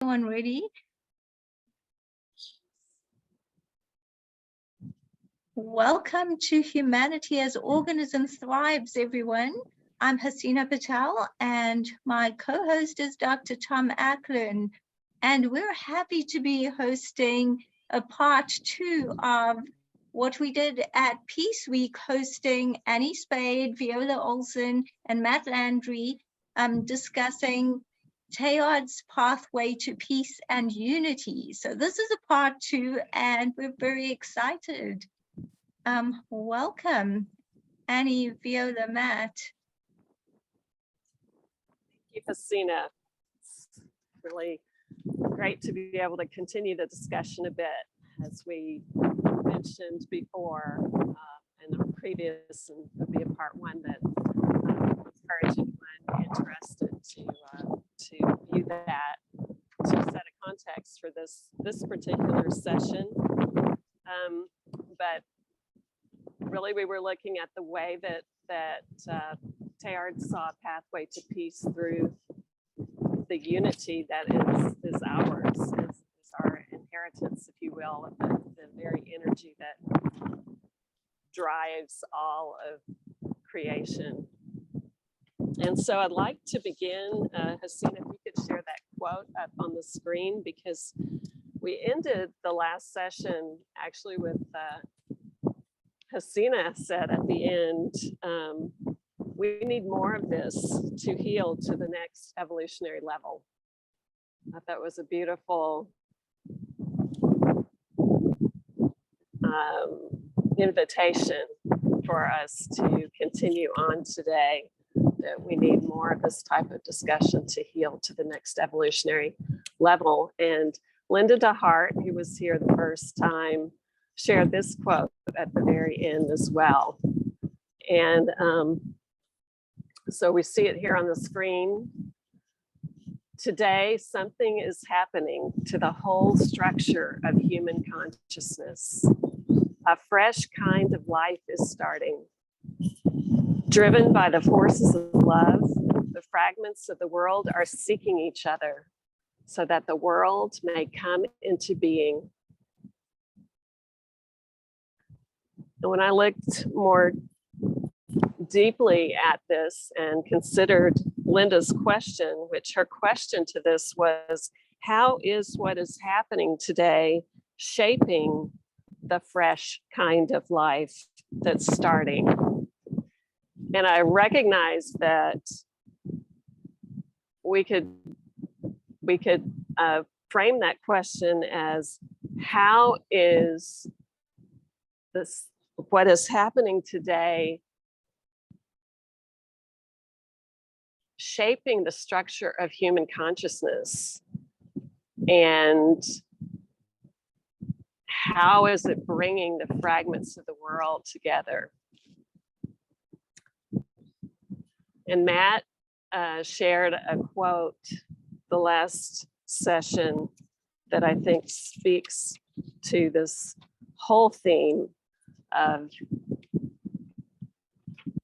Everyone ready? Welcome to Humanity as Organism Thrives, everyone. I'm Haseena Patel, and my co-host is Dr. Tom Acklin, and we're happy to be hosting a part 2 of what we did at Peace Week, hosting Annie Spade, Viola, Olsen, and Matt Landry, discussing Teilhard's pathway to peace and unity. So this is a part 2, and we're very excited. Welcome, Annie, Viola, Matt. Thank you, Haseena. It's really great to be able to continue the discussion a bit, as we mentioned before in our previous, and it'll be a part 1 that encourage anyone interested to view that, to set a context for this particular session. But really, we were looking at the way that Teilhard saw a pathway to peace through the unity that is ours, is our inheritance, if you will, of the very energy that drives all of creation. And so I'd like to begin, Haseena, if you could share that quote up on the screen, because we ended the last session actually with Haseena said at the end, we need more of this to heal to the next evolutionary level. I thought that was a beautiful invitation for us to continue on today, that we need more of this type of discussion to heal to the next evolutionary level. And Linda DeHart, who was here the first time, shared this quote at the very end as well. And so we see it here on the screen. Today, something is happening to the whole structure of human consciousness. A fresh kind of life is starting. Driven by the forces of love, the fragments of the world are seeking each other so that the world may come into being. And when I looked more deeply at this and considered Linda's question, which her question to this was, how is what is happening today shaping the fresh kind of life that's starting? And I recognized that we could frame that question as, how is this, what is happening today, shaping the structure of human consciousness? And how is it bringing the fragments of the world together? And Matt shared a quote the last session that I think speaks to this whole theme of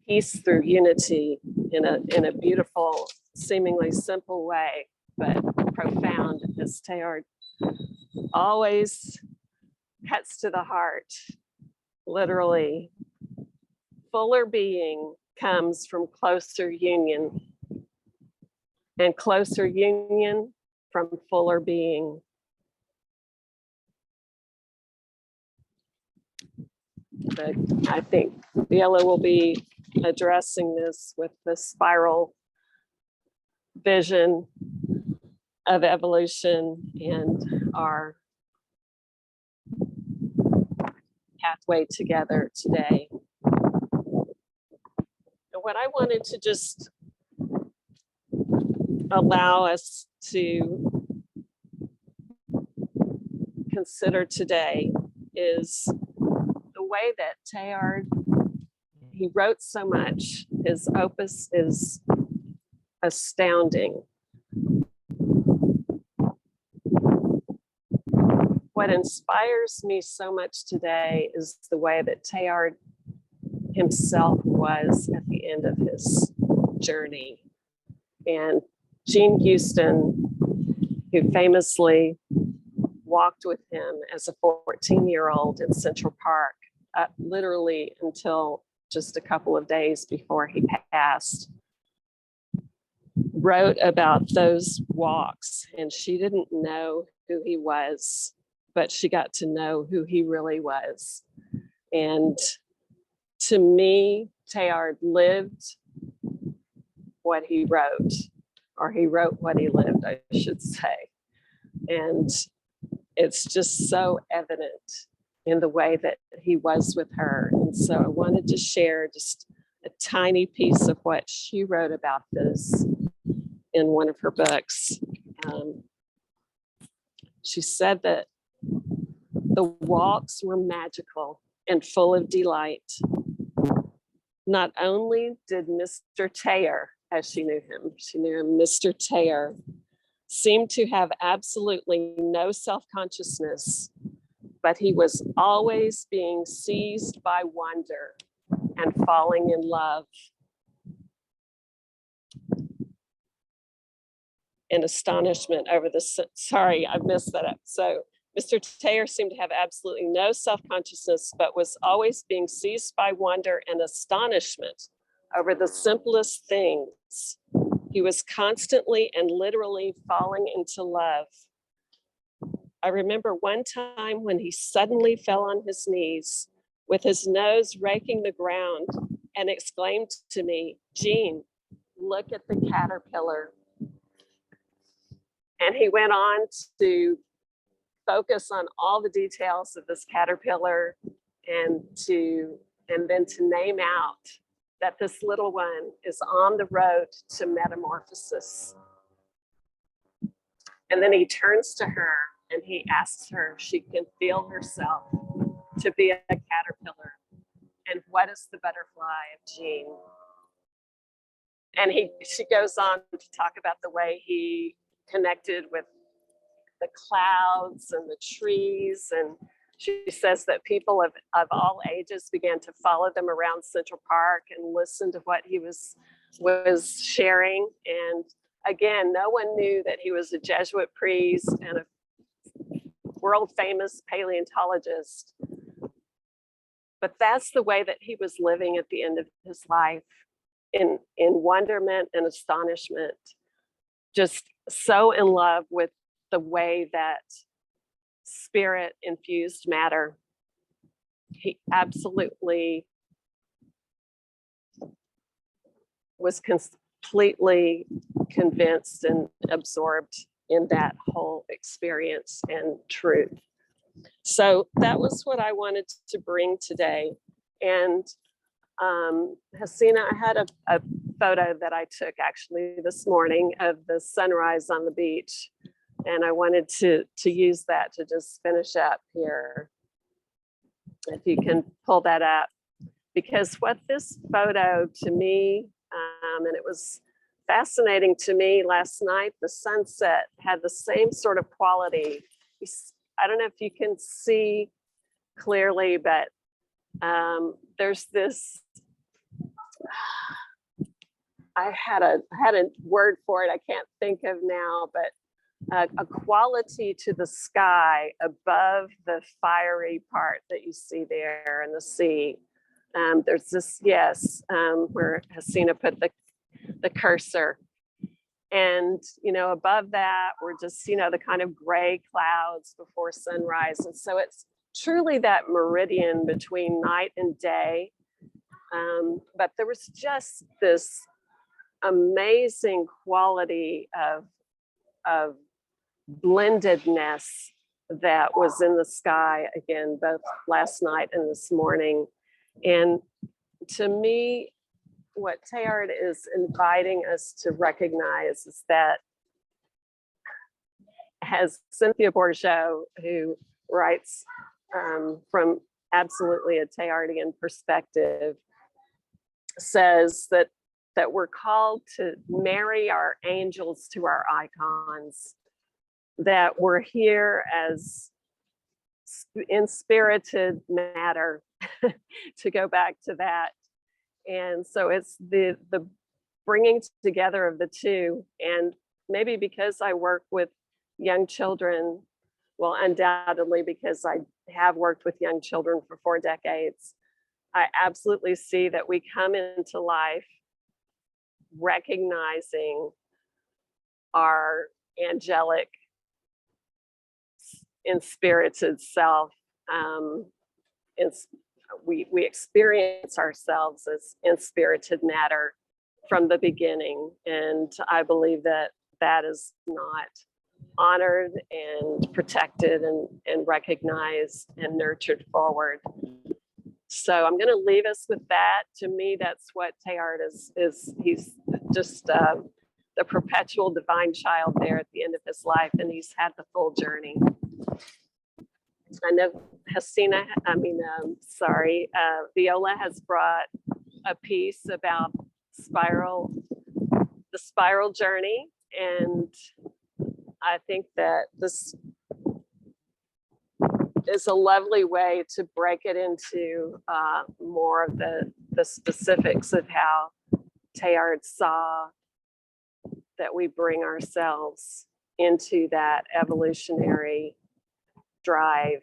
peace through unity in a beautiful, seemingly simple way, but profound, as Teilhard always cuts to the heart. Literally, fuller being comes from closer union, and closer union from fuller being. But I think Viola will be addressing this with the spiral vision of evolution and our pathway together today. And what I wanted to just allow us to consider today is the way that Teilhard, he wrote so much. His opus is astounding. What inspires me so much today is the way that Teilhard himself was at the end of his journey. And Jean Houston who famously walked with him as a 14-year-old in Central Park, literally until just a couple of days before he passed, wrote about those walks. And she didn't know who he was, but she got to know who he really was. And to me, Teilhard lived what he wrote, or he wrote what he lived, I should say. And it's just so evident in the way that he was with her. And so I wanted to share just a tiny piece of what she wrote about this in one of her books. She said that the walks were magical and full of delight. Not only did Mr. Teilhard, as she knew him, Mr. Teilhard, seemed to have absolutely no self-consciousness, but he was always being seized by wonder and falling in love and astonishment over the, sorry, I messed that up. So Mr. Teilhard seemed to have absolutely no self-consciousness, but was always being seized by wonder and astonishment over the simplest things. He was constantly and literally falling into love. I remember one time when he suddenly fell on his knees with his nose raking the ground and exclaimed to me, "Jean, look at the caterpillar." And he went on to focus on all the details of this caterpillar and then to name out that this little one is on the road to metamorphosis. And then he turns to her and he asks her if she can feel herself to be a caterpillar. And what is the butterfly of Jean? And she goes on to talk about the way he connected with the clouds and the trees. And she says that people of all ages began to follow them around Central Park and listen to what he was sharing. And again, no one knew that he was a Jesuit priest and a world famous paleontologist. But that's the way that he was living at the end of his life, in wonderment and astonishment, just so in love with the way that spirit infused matter. He absolutely was completely convinced and absorbed in that whole experience and truth. So that was what I wanted to bring today. And Haseena, I had a photo that I took actually this morning of the sunrise on the beach. And I wanted to use that to just finish up here. If you can pull that up. Because what this photo to me, and it was fascinating to me last night, the sunset had the same sort of quality. I don't know if you can see clearly, but there's this, I had a word for it, I can't think of now, but a quality to the sky above the fiery part that you see there in the sea. There's this, yes, where Haseena put the cursor. And, above that, we're just, the kind of gray clouds before sunrise. And so it's truly that meridian between night and day. But there was just this amazing quality of blendedness that was in the sky, again, both last night and this morning. And to me, what Teilhard is inviting us to recognize is that, as Cynthia Bourgeot, who writes from absolutely a Teilhardian perspective, says that we're called to marry our angels to our icons, that we're here as inspirited matter, to go back to that. And so it's the bringing together of the two. And maybe because I work with young children, well, undoubtedly, because I have worked with young children for 4 decades, I absolutely see that we come into life recognizing our angelic, inspirited self. We experience ourselves as inspirited matter from the beginning, and I believe that that is not honored and protected and recognized and nurtured forward. So I'm going to leave us with that. To me, that's what Teilhard is. He's just the perpetual divine child there at the end of his life, and he's had the full journey. I know Haseena, Viola has brought a piece about the spiral journey, and I think that this is a lovely way to break it into more of the specifics of how Teilhard saw that we bring ourselves into that evolutionary drive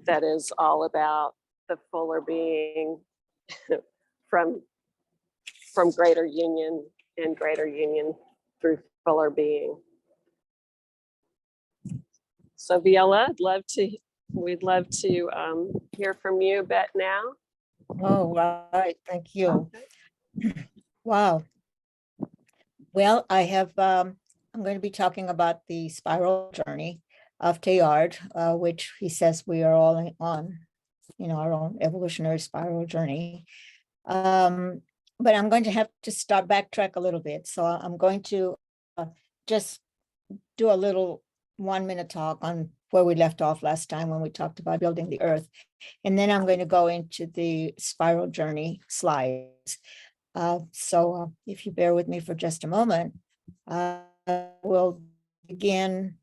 that is all about the fuller being from greater union and greater union through fuller being. So Viola, we'd love to hear from you a bit now. All right, thank you. Wow. Well, I'm going to be talking about the spiral journey of Teilhard, which he says we are all on, our own evolutionary spiral journey. But I'm going to have to backtrack a little bit. So I'm going to just do a little 1-minute talk on where we left off last time when we talked about building the earth. And then I'm going to go into the spiral journey slides. So if you bear with me for just a moment, we'll begin.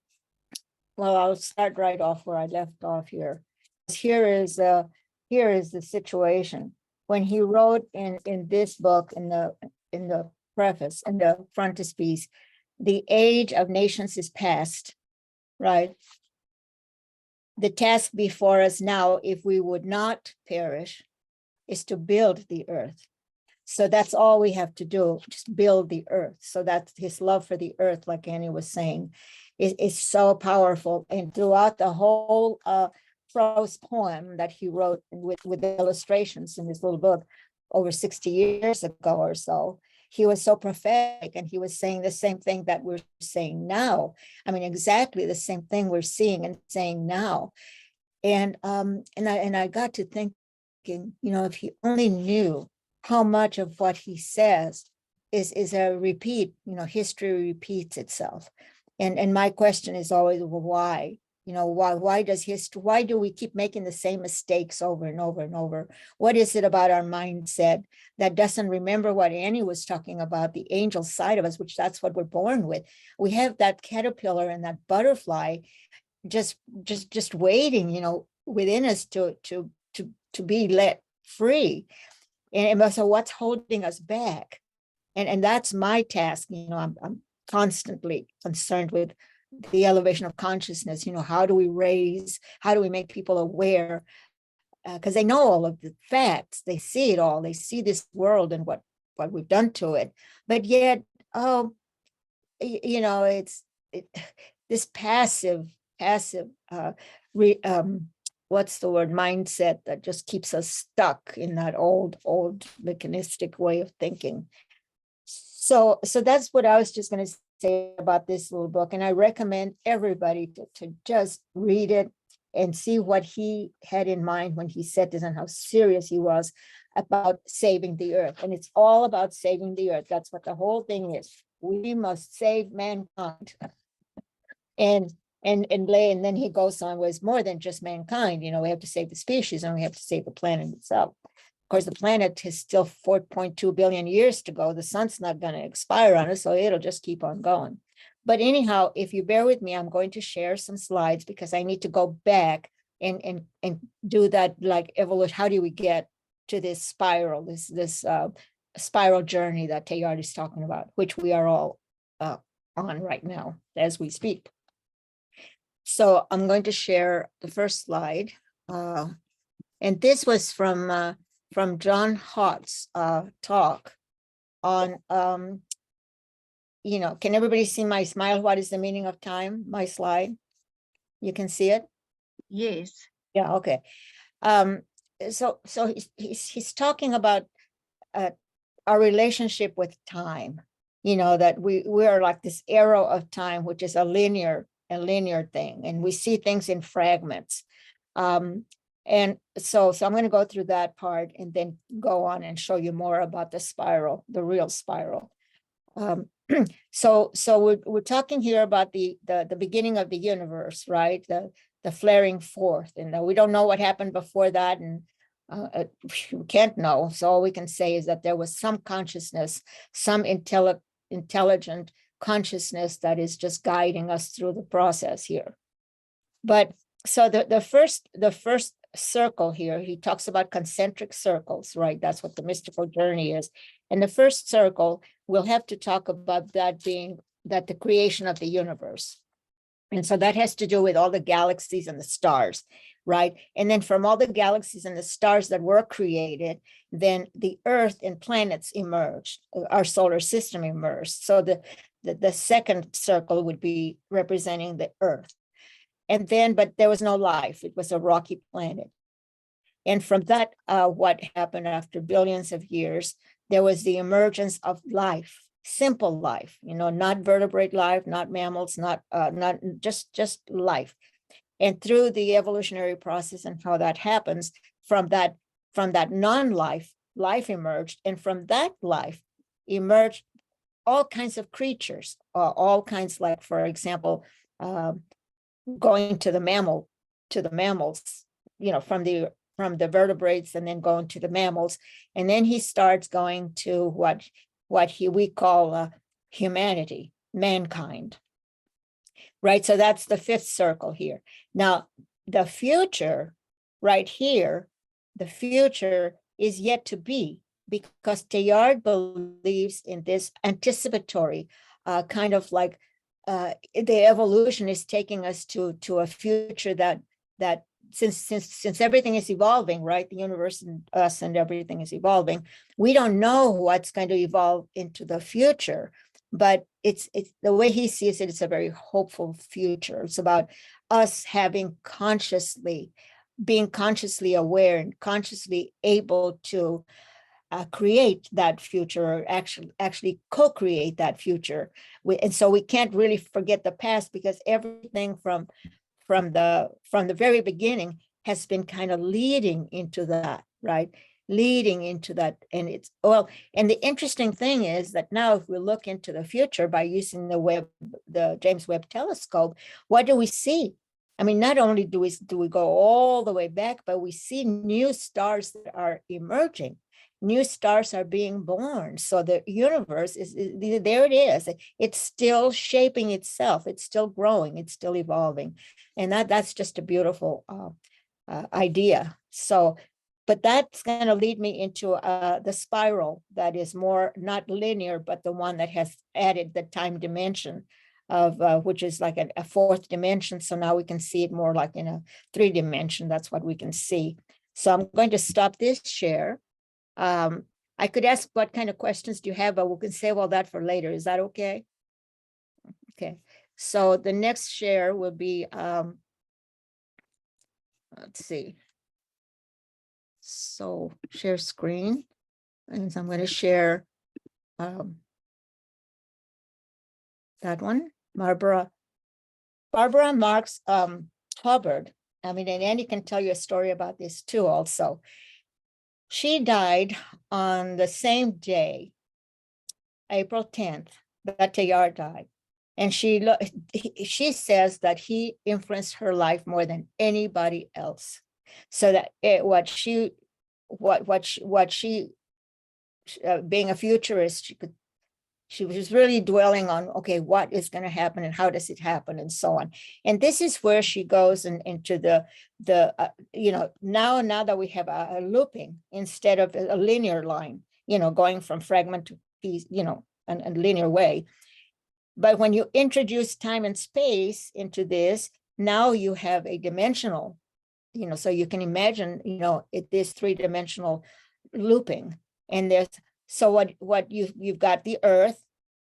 Well, I'll start right off where I left off here. Here is the situation. When he wrote in this book, in the preface, in the frontispiece, the age of nations is past, right? The task before us now, if we would not perish, is to build the earth. So that's all we have to do, just build the earth. So that's his love for the earth, like Annie was saying, is so powerful. And throughout the whole prose poem that he wrote with illustrations in his little book over 60 years ago or so, he was so prophetic, and he was saying the same thing that we're saying now. I mean, exactly the same thing we're seeing and saying now. And I got to thinking, if he only knew how much of what he says is a repeat, history repeats itself. And my question is always, well, why? Why do we keep making the same mistakes over and over and over? What is it about our mindset that doesn't remember what Annie was talking about, the angel side of us, which that's what we're born with? We have that caterpillar and that butterfly just waiting, within us to be let free. And so what's holding us back? And that's my task. I'm constantly concerned with the elevation of consciousness. How do we make people aware? Because they know all of the facts, they see it all, they see this world and what we've done to it. But yet, it's this passive, what's the word, mindset that just keeps us stuck in that old mechanistic way of thinking. So that's what I was just going to say about this little book. And I recommend everybody to just read it and see what he had in mind when he said this and how serious he was about saving the earth. And it's all about saving the earth. That's what the whole thing is. We must save mankind. And then he goes on, was more than just mankind. We have to save the species, and we have to save the planet itself. Of course, the planet has still 4.2 billion years to go. The sun's not going to expire on us, so it'll just keep on going. But anyhow, if you bear with me, I'm going to share some slides because I need to go back and do that, like evolution. How do we get to this spiral, this spiral journey that Teilhard is talking about, which we are all on right now as we speak. So I'm going to share the first slide. And this was from John Hott's talk on, can everybody see my smile? What is the meaning of time? My slide. You can see it? Yes. Yeah, okay. So he's talking about our relationship with time, that we are like this arrow of time, which is a linear thing, and we see things in fragments. And so I'm going to go through that part and then go on and show you more about the spiral, the real spiral. So we're talking here about the beginning of the universe, right? The flaring forth, and we don't know what happened before that, and we can't know. So all we can say is that there was some consciousness, some intelligent consciousness that is just guiding us through the process here. But so the first circle here, he talks about concentric circles, right? That's what the mystical journey is. And the first circle, we'll have to talk about that being the creation of the universe. And so that has to do with all the galaxies and the stars, right? And then from all the galaxies and the stars that were created, then the Earth and planets emerged, our solar system emerged. So the second circle would be representing the Earth. And then, but there was no life. It was a rocky planet. And from that, what happened after billions of years, there was the emergence of life, simple life, not vertebrate life, not mammals, not just life. And through the evolutionary process and how that happens, from that non-life, life emerged. And from that life emerged all kinds of creatures, all kinds, like, for example, going to the mammals, from the vertebrates, and then going to the mammals. And then he starts going to what we call humanity, mankind, right? So that's the fifth circle here. Now, the future right here, the future is yet to be, because Teilhard believes in this anticipatory kind of like the evolution is taking us to a future that since everything is evolving, right? The universe and us and everything is evolving. We don't know what's going to evolve into the future, but it's the way he sees it, it's a very hopeful future. It's about us being consciously aware and consciously able to create that future, or actually co-create that future. And so we can't really forget the past, because everything from the very beginning has been kind of leading into that, right? Leading into that. And and the interesting thing is that now, if we look into the future by using the James Webb telescope, what do we see? I mean, not only do we go all the way back, but we see new stars that are emerging. New stars are being born. So the universe is there. It is. It's still shaping itself. It's still growing. It's still evolving. And that's just a beautiful idea. So, but that's going to lead me into the spiral that is more not linear, but the one that has added the time dimension of which is like a fourth dimension. So now we can see it more like in a 3-dimension. That's what we can see. So I'm going to stop this share. I could ask what kind of questions do you have, but we can save all that for later. Is that okay? Okay. So the next share will be, let's see. So share screen. And so I'm going to share that one. Barbara Marx Hubbard. I mean, and Annie can tell you a story about this too also. She died on the same day, April 10th, that Teilhard died. And she says that he influenced her life more than anybody else. So that what she being a futurist, she was really dwelling on, okay, what is going to happen and how does it happen and so on. And this is where she goes into now that we have a looping instead of a linear line, going from fragment to piece, a linear way. But when you introduce time and space into this, now you have a dimensional, so you can imagine, it is three-dimensional looping. And there's, so what you've got the earth,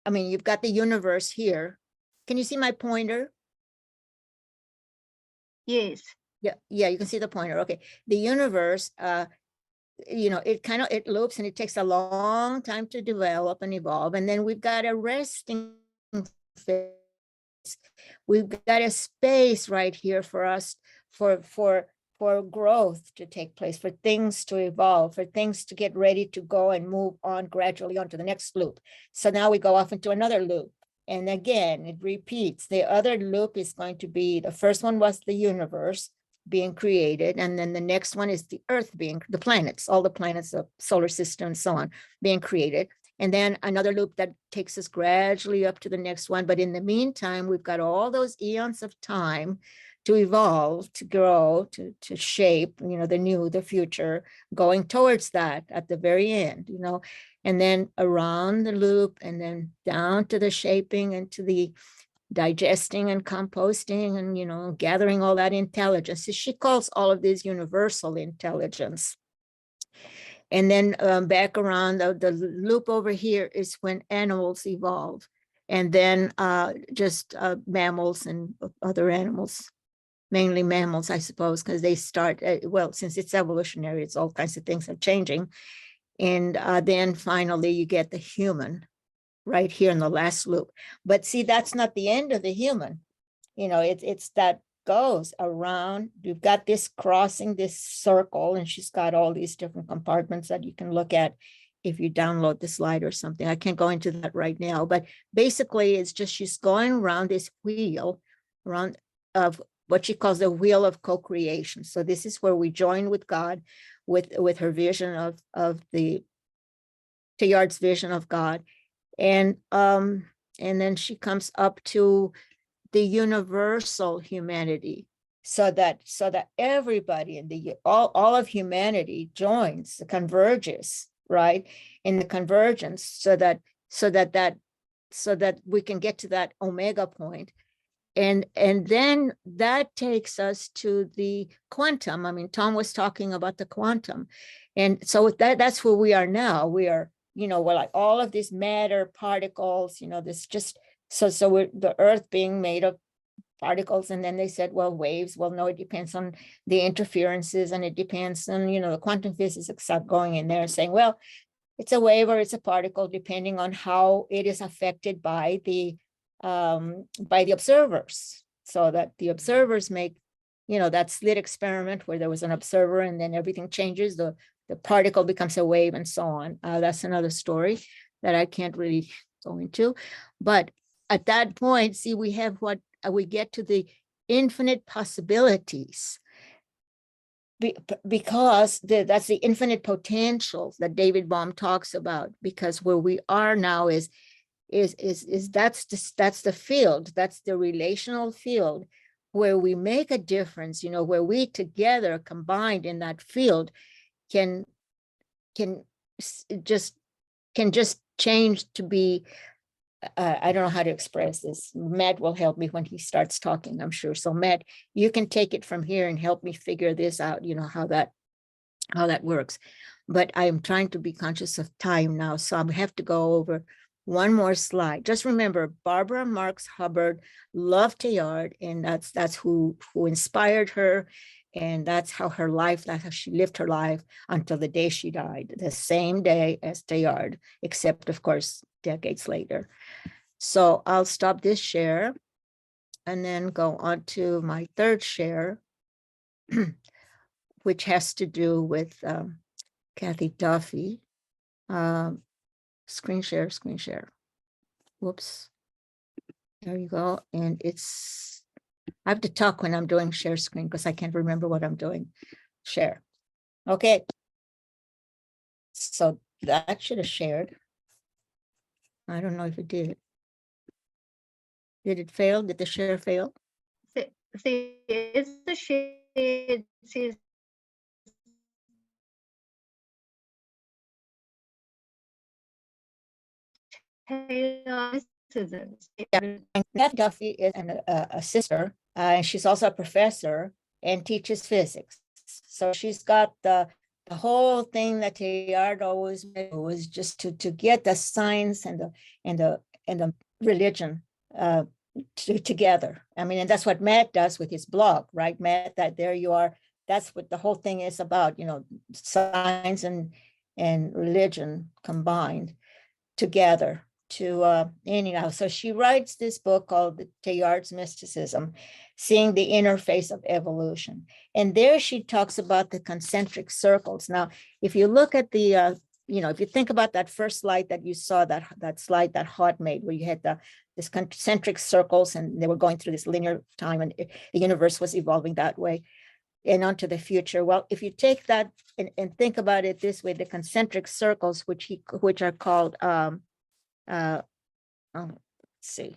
you've got the universe here. Can you see my pointer? Yes. Yeah, you can see the pointer. Okay. The universe, it loops, and it takes a long time to develop and evolve. And then we've got a resting phase. We've got a space right here for us for growth to take place, for things to evolve, for things to get ready to go and move on gradually onto the next loop. So now we go off into another loop. And again, it repeats. The other loop is going to be, the first one was the universe being created. And then the next one is the earth being, the planets, all the planets of solar system and so on being created. And then another loop that takes us gradually up to the next one. But in the meantime, we've got all those eons of time to evolve, to grow, to shape, the future, going towards that at the very end, and then around the loop, and then down to the shaping and to the digesting and composting and, gathering all that intelligence. So she calls all of this universal intelligence. And then back around the loop over here is when animals evolve, and then just mammals and other animals, mainly mammals, I suppose, because they start, well, since it's evolutionary, it's all kinds of things are changing. And then finally you get the human right here in the last loop. But see, that's not the end of the human. It's that goes around. You've got this crossing this circle, and she's got all these different compartments that you can look at if you download the slide or something. I can't go into that right now, but basically it's just she's going around this wheel, around of what she calls the wheel of co-creation. So this is where we join with God, with her vision of the Teilhard's vision of God. And then she comes up to the universal humanity, so that everybody in all of humanity joins, converges, right, in the convergence, so that we can get to that omega point. And then that takes us to the quantum. Tom was talking about the quantum. And so that's where we are now. We are, we're like all of these matter particles, this just, so we're the earth being made of particles. And then they said, well, waves. Well, no, it depends on the interferences, and it depends on, the quantum physics start going in there and saying, well, it's a wave or it's a particle, depending on how it is affected by the observers. So that the observers make, that slit experiment where there was an observer and then everything changes, the particle becomes a wave and so on. That's another story that I can't really go into. But at that point, see, we have what we get to the infinite possibilities, because that's the infinite potentials that David Bohm talks about. Because where we are now is that's the field, that's the relational field where we make a difference, where we together combined in that field can just change to be, I don't know how to express this. Matt will help me when he starts talking, I'm sure. So Matt, you can take it from here and help me figure this out, how that works. But I am trying to be conscious of time now, so I have to go over one more slide. Just remember, Barbara Marx Hubbard loved Teilhard, and that's who inspired her, and that's how she lived her life until the day she died, the same day as Teilhard, except of course decades later. So I'll stop this share and then go on to my third share, which has to do with Kathy Duffy. Screen share. Whoops. There you go. And I have to talk when I'm doing share screen because I can't remember what I'm doing. Share. Okay. So that should have shared. I don't know if it did. Did it fail? Did the share fail? It's the share. It says Yeah. And Kathy Duffy is a sister And she's also a professor and teaches physics. So she's got the whole thing that Teilhard always made was just to get the science and the religion together. I mean, and that's what Matt does with his blog, right, Matt? That there you are. That's what the whole thing is about, science and religion combined together to anyhow. So she writes this book called Teilhard's Mysticism, Seeing the Interface of Evolution. And there she talks about the concentric circles. Now, if you look at the, if you think about that first slide that you saw, that slide that Hot made, where you had this concentric circles and they were going through this linear time and the universe was evolving that way and onto the future. Well, if you take that and think about it this way, the concentric circles, which are called, let's see.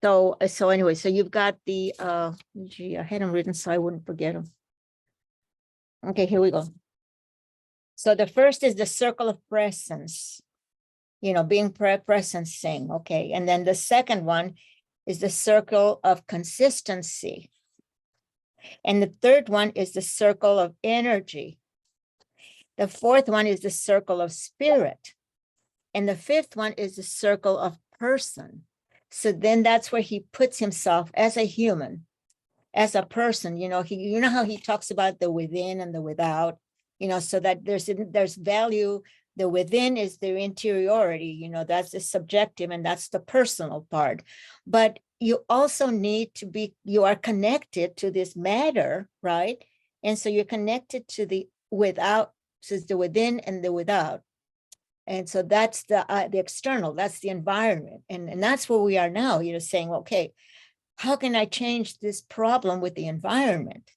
So anyway, so you've got the, I had them written so I wouldn't forget them. Okay, here we go. So the first is the circle of presence, being presencing, okay. And then the second one is the circle of consistency. And the third one is the circle of energy. The fourth one is the circle of spirit. And the fifth one is the circle of person. So then that's where he puts himself as a human, as a person, you know how he talks about the within and the without, so that there's value. The within is the interiority, that's the subjective and that's the personal part. But you also need to you are connected to this matter, right? And so you're connected to the without, so it's the within and the without. And so that's the external, that's the environment. And that's where we are now, saying, okay, how can I change this problem with the environment?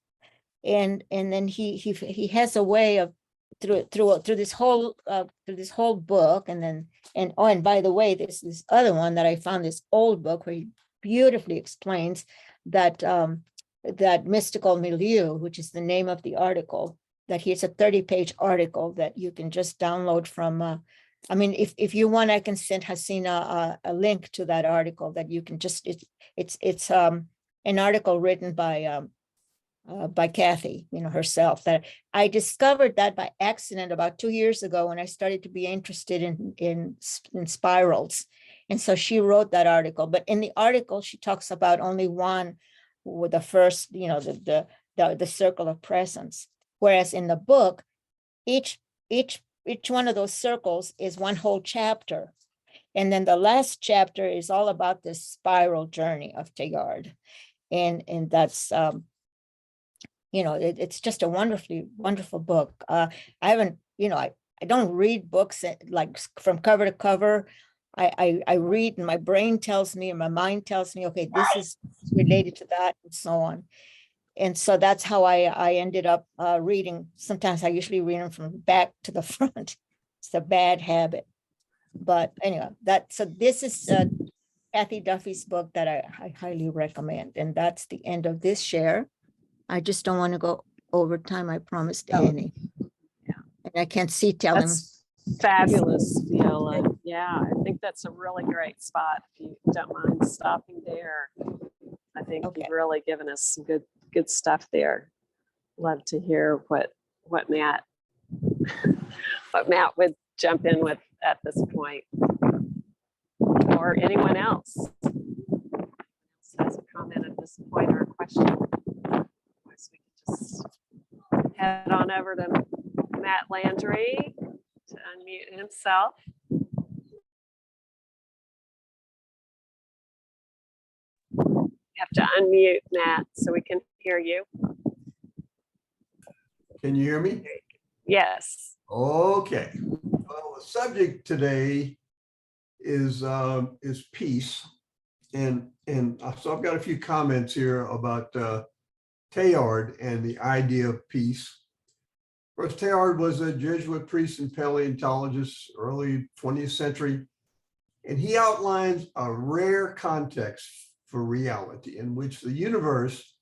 And then he has a way of through this whole book, and by the way, there's this other one that I found, this old book where he beautifully explains that that mystical milieu, which is the name of the article. That here's a 30-page article that you can just download from. I mean, if you want, I can send Haseena a link to that article that you can just. It's an article written by Kathy, herself. That I discovered that by accident about 2 years ago when I started to be interested in spirals, and so she wrote that article. But in the article, she talks about only one, with the first, the circle of presence. Whereas in the book, each one of those circles is one whole chapter. And then the last chapter is all about this spiral journey of Teilhard. And that's, it's just a wonderful book. I haven't, I don't read books like from cover to cover. I read and my brain tells me and my mind tells me, okay, this is related to that and so on. And so that's how I ended up reading. Sometimes I usually read them from back to the front. It's a bad habit. But anyway, so this is Kathy Duffy's book that I highly recommend. And that's the end of this share. I just don't want to go over time. I promised Annie. Yeah. And I can't see telling. That's fabulous, Viola. Yeah, I think that's a really great spot. If you don't mind stopping there. I think you've really given us some good stuff there. Love to hear what Matt jump in with at this point, or anyone else has a comment at this point or a question. Otherwise, we can just head on over to Matt Landry to unmute himself. You have to unmute, Matt, so we can hear you. Can you hear me? Yes. Okay. Well, the subject today is peace, and so I've got a few comments here about Teilhard and the idea of peace. Of course, Teilhard was a Jesuit priest and paleontologist, early 20th century, and he outlines a rare context for reality in which the universe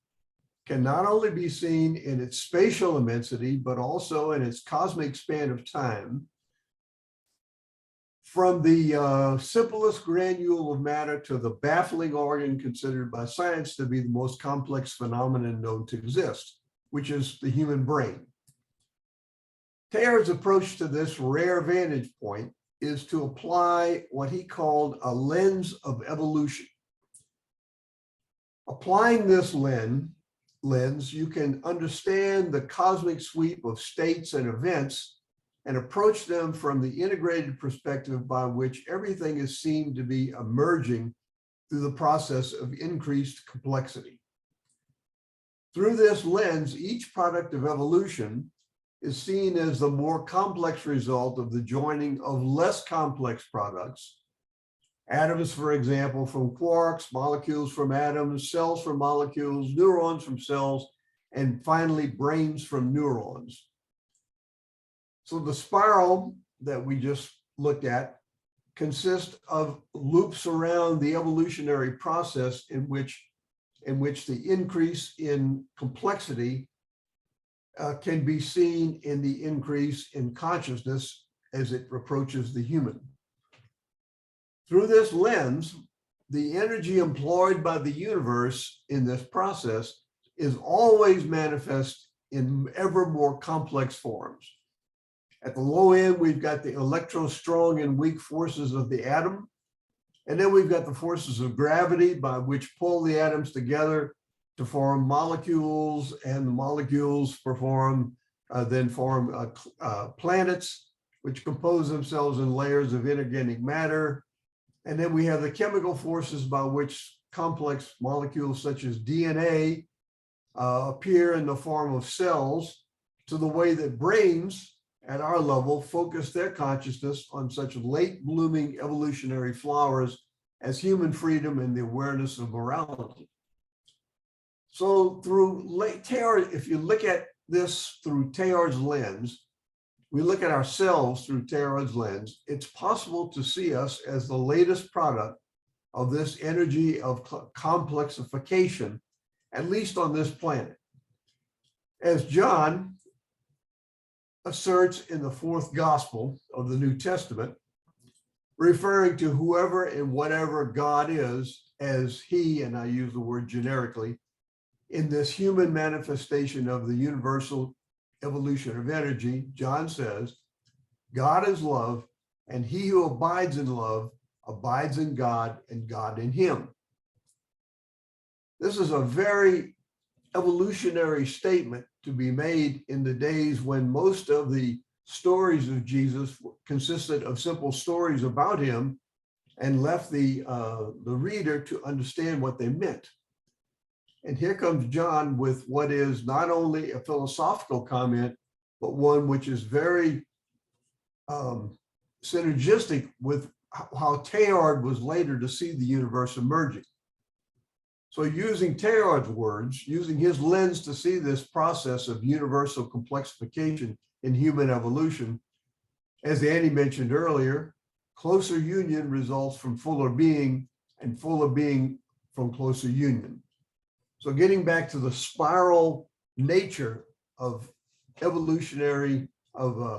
can not only be seen in its spatial immensity, but also in its cosmic span of time From the simplest granule of matter to the baffling organ considered by science to be the most complex phenomenon known to exist, which is the human brain. Teilhard's approach to this rare vantage point is to apply what he called a lens of evolution. Applying this lens, you can understand the cosmic sweep of states and events and approach them from the integrated perspective by which everything is seen to be emerging through the process of increased complexity. Through this lens, each product of evolution is seen as the more complex result of the joining of less complex products. Atoms, for example, from quarks, molecules from atoms, cells from molecules, neurons from cells, and finally brains from neurons. So the spiral that we just looked at consists of loops around the evolutionary process in which the increase in complexity can be seen in the increase in consciousness as it approaches the human. Through this lens, the energy employed by the universe in this process is always manifest in ever more complex forms. At the low end, we've got the electro-strong and weak forces of the atom. And then we've got the forces of gravity by which pull the atoms together to form molecules, and the molecules then form planets, which compose themselves in layers of inorganic matter. And then we have the chemical forces by which complex molecules such as DNA appear in the form of cells, to the way that brains at our level focus their consciousness on such late blooming evolutionary flowers as human freedom and the awareness of morality. So through Teilhard, if you look at this through Teilhard's lens, we look at ourselves through Teilhard's lens, it's possible to see us as the latest product of this energy of complexification, at least on this planet. As John asserts in the fourth gospel of the New Testament, referring to whoever and whatever God is as he, and I use the word generically, in this human manifestation of the universal evolution of energy, John says, God is love, and he who abides in love abides in God and God in him. This is a very evolutionary statement to be made in the days when most of the stories of Jesus consisted of simple stories about him and left the reader to understand what they meant. And here comes John with what is not only a philosophical comment, but one which is very synergistic with how Teilhard was later to see the universe emerging. So using Teilhard's words, using his lens to see this process of universal complexification in human evolution, as Annie mentioned earlier, closer union results from fuller being, and fuller being from closer union. So getting back to the spiral nature of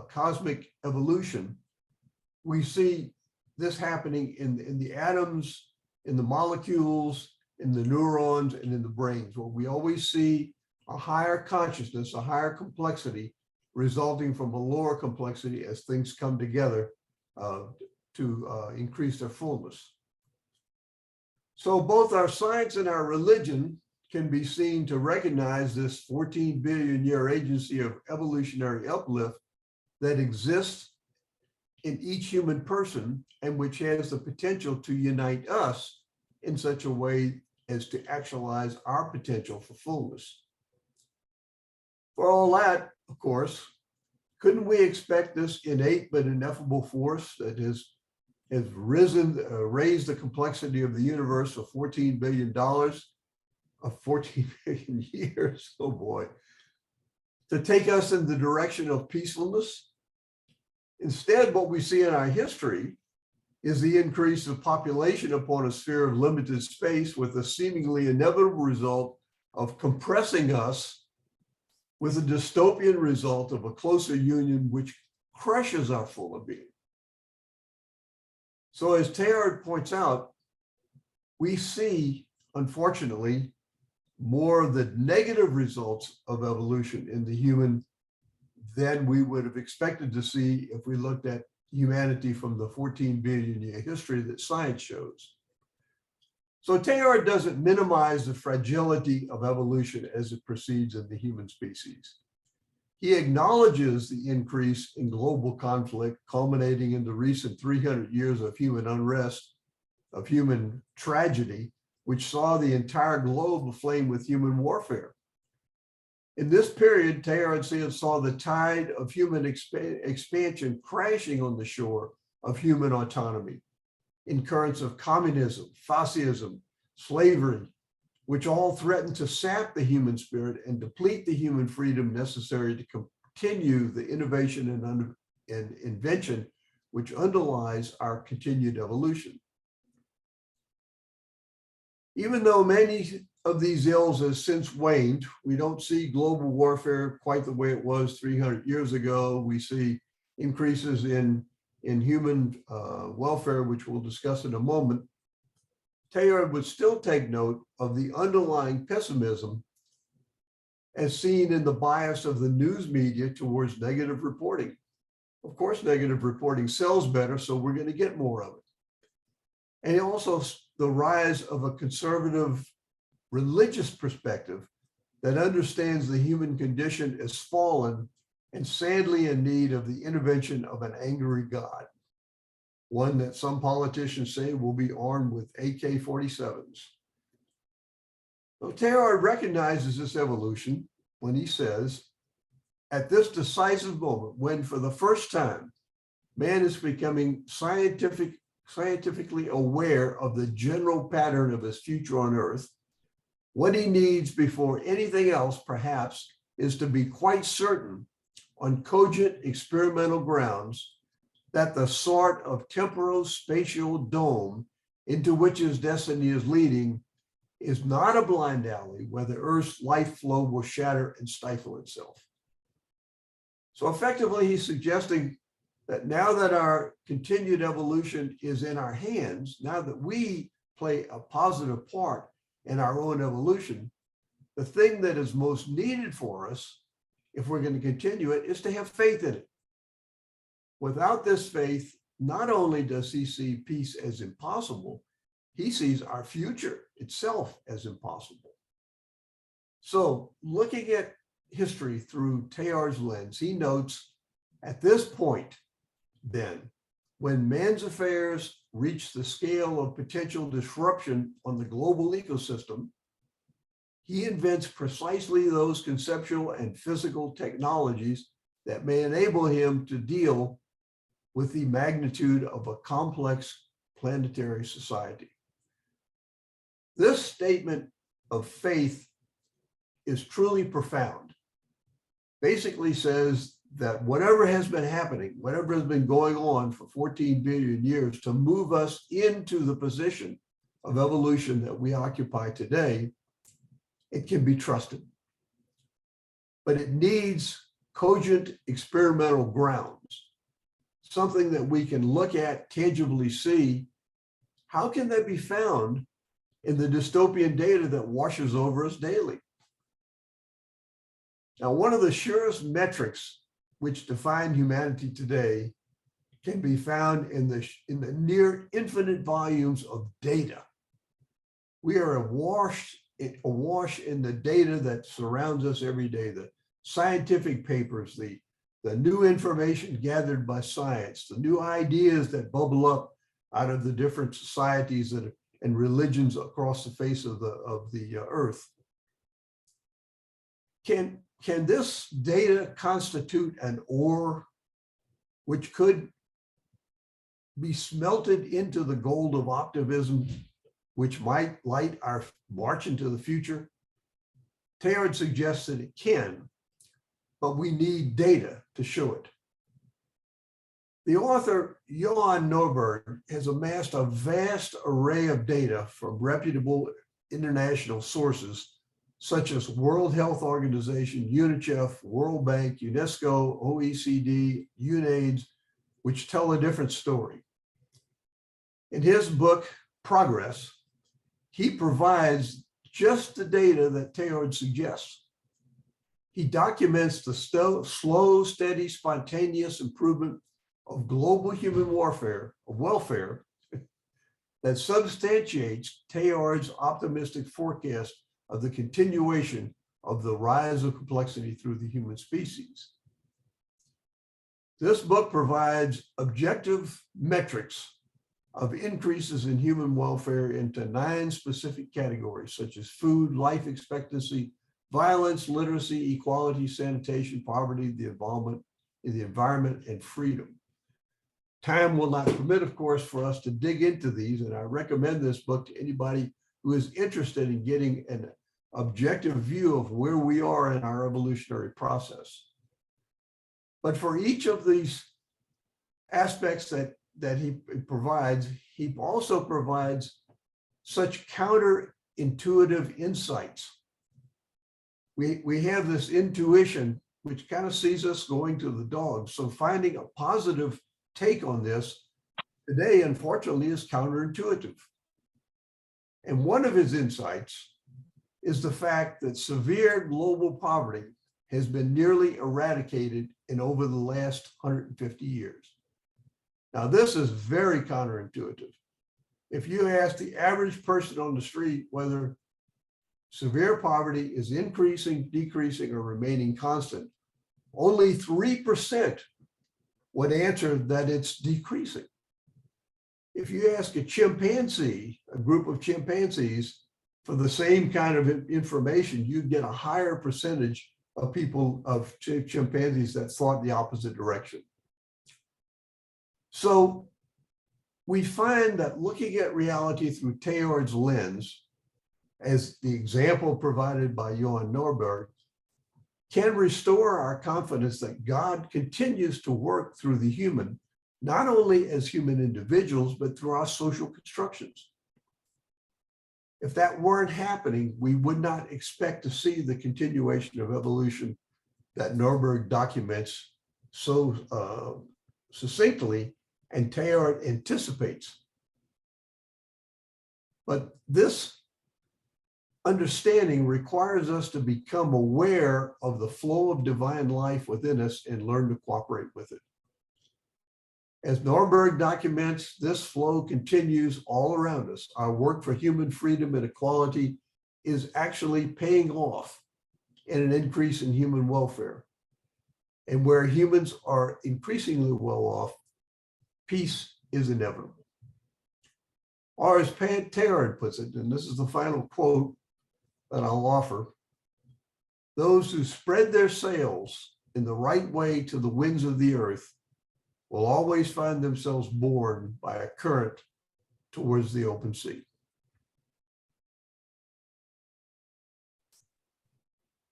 cosmic evolution, we see this happening in the atoms, in the molecules, in the neurons, and in the brains, where we always see a higher consciousness, a higher complexity resulting from a lower complexity as things come together to increase their fullness. So both our science and our religion can be seen to recognize this 14 billion year agency of evolutionary uplift that exists in each human person and which has the potential to unite us in such a way as to actualize our potential for fullness. For all that, of course, couldn't we expect this innate but ineffable force that has raised the complexity of the universe for $14 billion of 14 billion years, oh boy, to take us in the direction of peacefulness? Instead, what we see in our history is the increase of population upon a sphere of limited space, with a seemingly inevitable result of compressing us, with a dystopian result of a closer union which crushes our fuller being. So as Teilhard points out, we see, unfortunately, more of the negative results of evolution in the human than we would have expected to see if we looked at humanity from the 14 billion year history that science shows. So Teilhard doesn't minimize the fragility of evolution as it proceeds in the human species. He acknowledges the increase in global conflict culminating in the recent 300 years of human unrest, of human tragedy, which saw the entire globe aflame with human warfare. In this period, Teilhard saw the tide of human expansion crashing on the shore of human autonomy in currents of communism, fascism, slavery, which all threaten to sap the human spirit and deplete the human freedom necessary to continue the innovation and invention which underlies our continued evolution. Even though many of these ills has since waned, we don't see global warfare quite the way it was 300 years ago. We see increases in human welfare, which we'll discuss in a moment. Teilhard would still take note of the underlying pessimism as seen in the bias of the news media towards negative reporting. Of course, negative reporting sells better, so we're going to get more of it. And also the rise of a conservative religious perspective that understands the human condition as fallen and sadly in need of the intervention of an angry God, one that some politicians say will be armed with AK-47s. So Teilhard recognizes this evolution when he says, at this decisive moment, when for the first time, man is becoming scientifically aware of the general pattern of his future on Earth, what he needs before anything else, perhaps, is to be quite certain on cogent experimental grounds that the sort of temporal-spatial dome into which his destiny is leading is not a blind alley where the Earth's life flow will shatter and stifle itself. So effectively, he's suggesting that now that our continued evolution is in our hands, now that we play a positive part in our own evolution, the thing that is most needed for us, if we're going to continue it, is to have faith in it. Without this faith, not only does he see peace as impossible, he sees our future itself as impossible. So looking at history through Teilhard's lens, he notes at this point, then, when man's affairs reach the scale of potential disruption on the global ecosystem, he invents precisely those conceptual and physical technologies that may enable him to deal with the magnitude of a complex planetary society. This statement of faith is truly profound. Basically says that whatever has been happening, whatever has been going on for 14 billion years to move us into the position of evolution that we occupy today, it can be trusted. But it needs cogent experimental grounds, something that we can look at, tangibly see. How can that be found in the dystopian data that washes over us daily? Now, one of the surest metrics which define humanity today can be found in the near infinite volumes of data. We are awash in the data that surrounds us every day, the scientific papers, the new information gathered by science, the new ideas that bubble up out of the different societies and religions across the face of the earth. Can this data constitute an ore which could be smelted into the gold of optimism, which might light our march into the future? Teilhard suggests that it can, but we need data to show it. The author, Johan Norberg, has amassed a vast array of data from reputable international sources such as World Health Organization, UNICEF, World Bank, UNESCO, OECD, UNAIDS, which tell a different story. In his book, Progress, he provides just the data that Teilhard suggests. He documents the slow, steady, spontaneous improvement of global human welfare that substantiates Teilhard's optimistic forecast of the continuation of the rise of complexity through the human species. This book provides objective metrics of increases in human welfare into 9 specific categories, such as food, life expectancy, violence, literacy, equality, sanitation, poverty, the involvement in the environment, and freedom. Time will not permit, of course, for us to dig into these, and I recommend this book to anybody who is interested in getting an objective view of where we are in our evolutionary process. But for each of these aspects that he provides, he also provides such counterintuitive insights. We have this intuition, which kind of sees us going to the dogs. So finding a positive take on this today, unfortunately, is counterintuitive. And one of his insights is the fact that severe global poverty has been nearly eradicated in over the last 150 years. Now, this is very counterintuitive. If you ask the average person on the street whether severe poverty is increasing, decreasing, or remaining constant, only 3% would answer that it's decreasing. If you ask a chimpanzee, a group of chimpanzees, for the same kind of information, you'd get a higher percentage of people, of chimpanzees, that thought the opposite direction. So we find that looking at reality through Teilhard's lens, as the example provided by Johan Norberg, can restore our confidence that God continues to work through the human, not only as human individuals, but through our social constructions. If that weren't happening, we would not expect to see the continuation of evolution that Norberg documents so succinctly and Teilhard anticipates. But this understanding requires us to become aware of the flow of divine life within us and learn to cooperate with it. As Norberg documents, this flow continues all around us. Our work for human freedom and equality is actually paying off in an increase in human welfare. And where humans are increasingly well off, peace is inevitable. Or as Teilhard puts it, and this is the final quote that I'll offer, those who spread their sails in the right way to the winds of the earth will always find themselves borne by a current towards the open sea.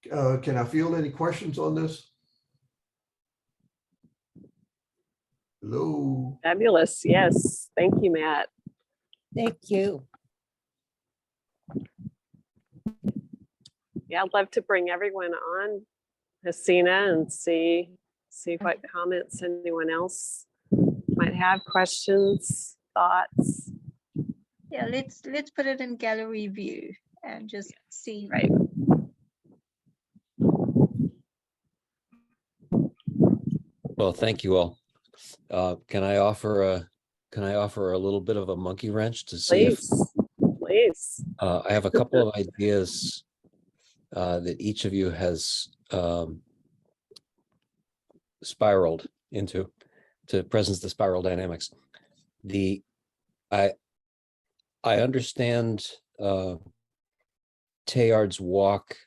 Can I field any questions on this? Hello? Fabulous. Yes. Thank you, Matt. Thank you. Yeah, I'd love to bring everyone on, Haseena, and see what comments anyone else might have, questions, thoughts. Yeah, let's put it in gallery view and just see. Right. Well, thank you all. Can I offer a little bit of a monkey wrench to see if Please. I have a couple of ideas that each of you has spiraled into to presence the spiral dynamics. I understand Teilhard's walk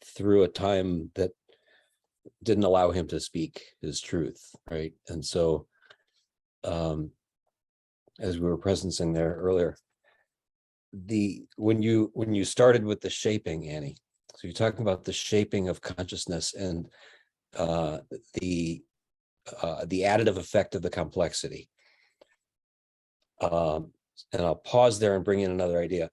through a time that didn't allow him to speak his truth, right? And so as we were presencing there earlier, when you started with the shaping, Annie, so you're talking about the shaping of consciousness and the additive effect of the complexity. And I'll pause there and bring in another idea.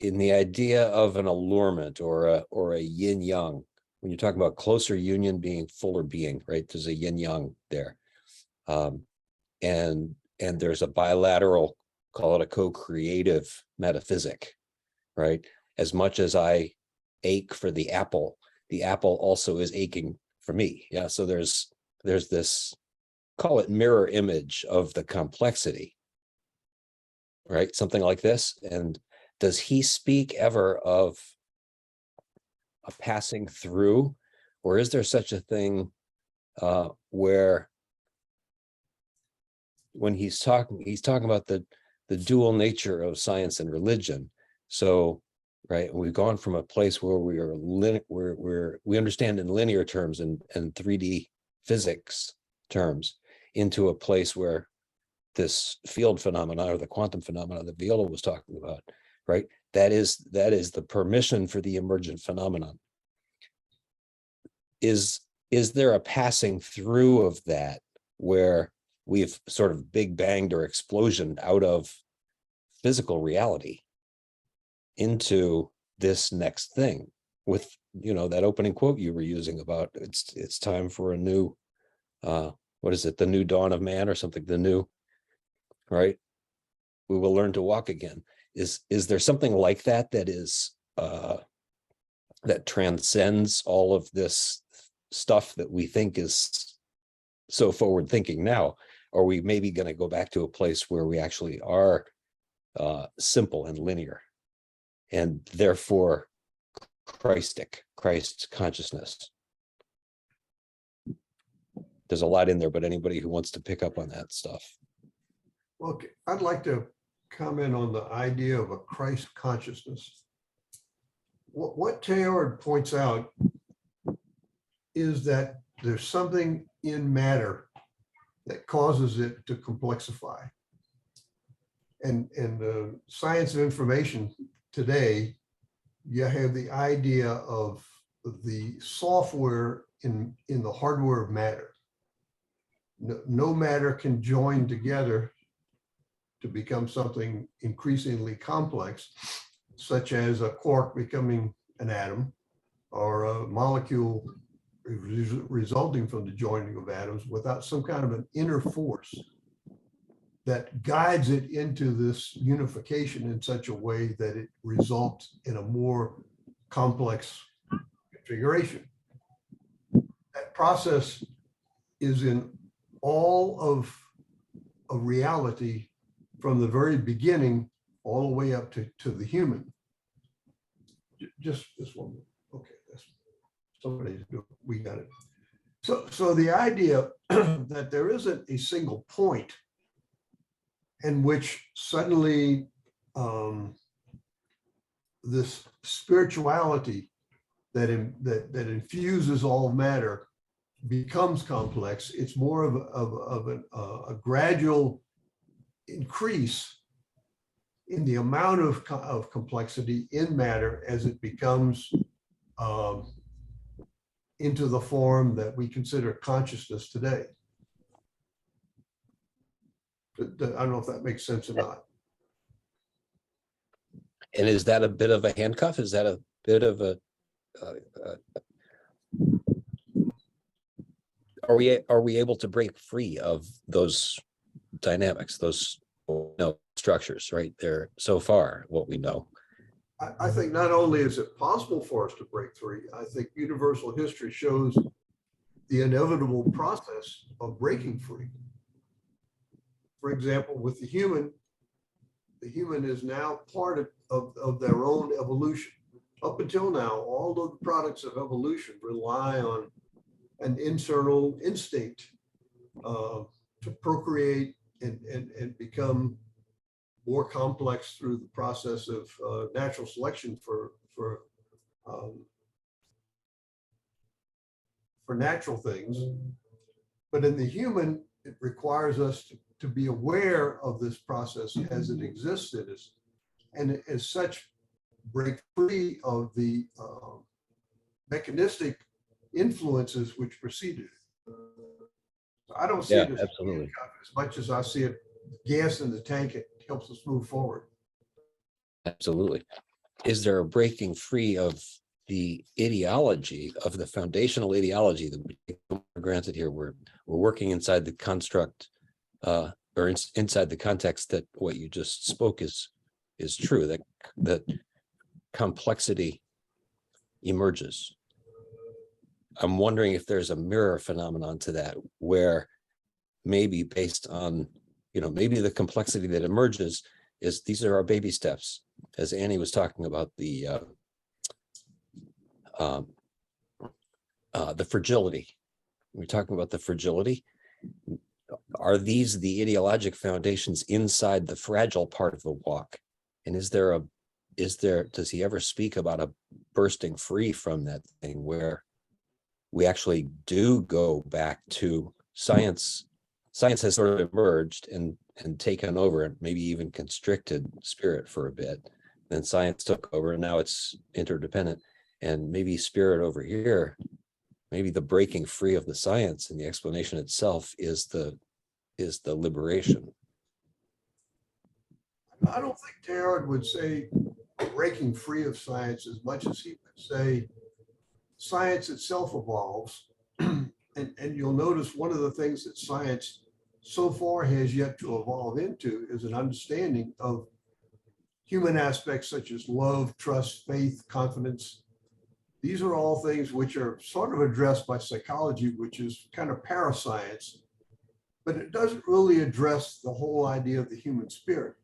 In the idea of an allurement or a yin yang, when you're talking about closer union being fuller being, right? There's a yin yang there. And and there's a bilateral, call it a co-creative metaphysic, right? As much as I ache for the apple also is aching for me. Yeah, so there's this, call it mirror image of the complexity, right? Something like this. And does he speak ever of a passing through, or is there such a thing where when he's talking about the dual nature of science and religion? So, right, we've gone from a place where we understand in linear terms and 3D physics terms into a place where this field phenomena or the quantum phenomena that Viola was talking about, right? That is the permission for the emergent phenomenon. Is there a passing through of that where we've sort of big banged or explosioned out of physical reality into this next thing with, that opening quote you were using about it's time for a new, what is it? The new dawn of man or something, right? We will learn to walk again. Is there something like that is, that transcends all of this stuff that we think is so forward thinking now? Or are we maybe going to go back to a place where we actually are simple and linear, and therefore Christ consciousness? There's a lot in there, but anybody who wants to pick up on that stuff. Well, I'd like to comment on the idea of a Christ consciousness. What Teilhard points out is that there's something in matter that causes it to complexify. And the science of information today, you have the idea of the software in the hardware of matter. No matter can join together to become something increasingly complex, such as a quark becoming an atom, or a molecule resulting from the joining of atoms, without some kind of an inner force that guides it into this unification in such a way that it results in a more complex configuration. That process is in all of reality from the very beginning all the way up to the human. Just this one. Okay, that's somebody, we got it. So the idea that there isn't a single point in which suddenly this spirituality that infuses all matter becomes complex. It's more of a gradual increase in the amount of complexity in matter as it becomes into the form that we consider consciousness today. I don't know if that makes sense or not. And is that a bit of a handcuff? Is that a bit of a are we able to break free of those dynamics, those structures, right? There so far what we know. I think not only is it possible for us to break free, I think universal history shows the inevitable process of breaking free. For example, with the human is now part of their own evolution. Up until now, all of the products of evolution rely on an internal instinct to procreate and become more complex through the process of natural selection for natural things. But in the human, it requires us to be aware of this process as it exists in us, and as such, break free of the mechanistic influences which preceded it. So I don't see it as absolutely as much as I see it gas in the tank. It helps us move forward. Absolutely. Is there a breaking free of the ideology, of the foundational ideology that we take for granted here? We're working inside the construct or inside the context that what you just spoke is true, that complexity emerges. I'm wondering if there's a mirror phenomenon to that, where maybe based on, maybe the complexity that emerges is these are our baby steps, as Annie was talking about the fragility. We're talking about the fragility. Are these the ideologic foundations inside the fragile part of the walk? And does he ever speak about a bursting free from that thing, where we actually do go back to science? Science has sort of emerged and taken over and maybe even constricted spirit for a bit. Then science took over and now it's interdependent. And maybe spirit over here, maybe the breaking free of the science and the explanation itself is the liberation. I don't think Teilhard would say breaking free of science as much as he would say science itself evolves. And you'll notice one of the things that science so far has yet to evolve into is an understanding of human aspects such as love, trust, faith, confidence. These are all things which are sort of addressed by psychology, which is kind of parascience, but it doesn't really address the whole idea of the human spirit.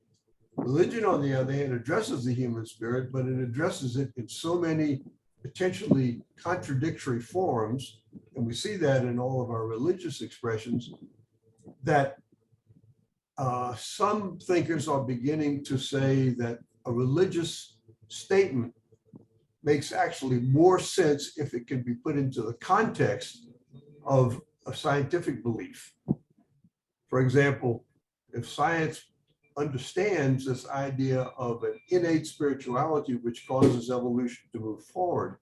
Religion, on the other hand, addresses the human spirit, but it addresses it in so many potentially contradictory forms, and we see that in all of our religious expressions, that some thinkers are beginning to say that a religious statement makes actually more sense if it can be put into the context of a scientific belief. For example, if science understands this idea of an innate spirituality which causes evolution to move forward,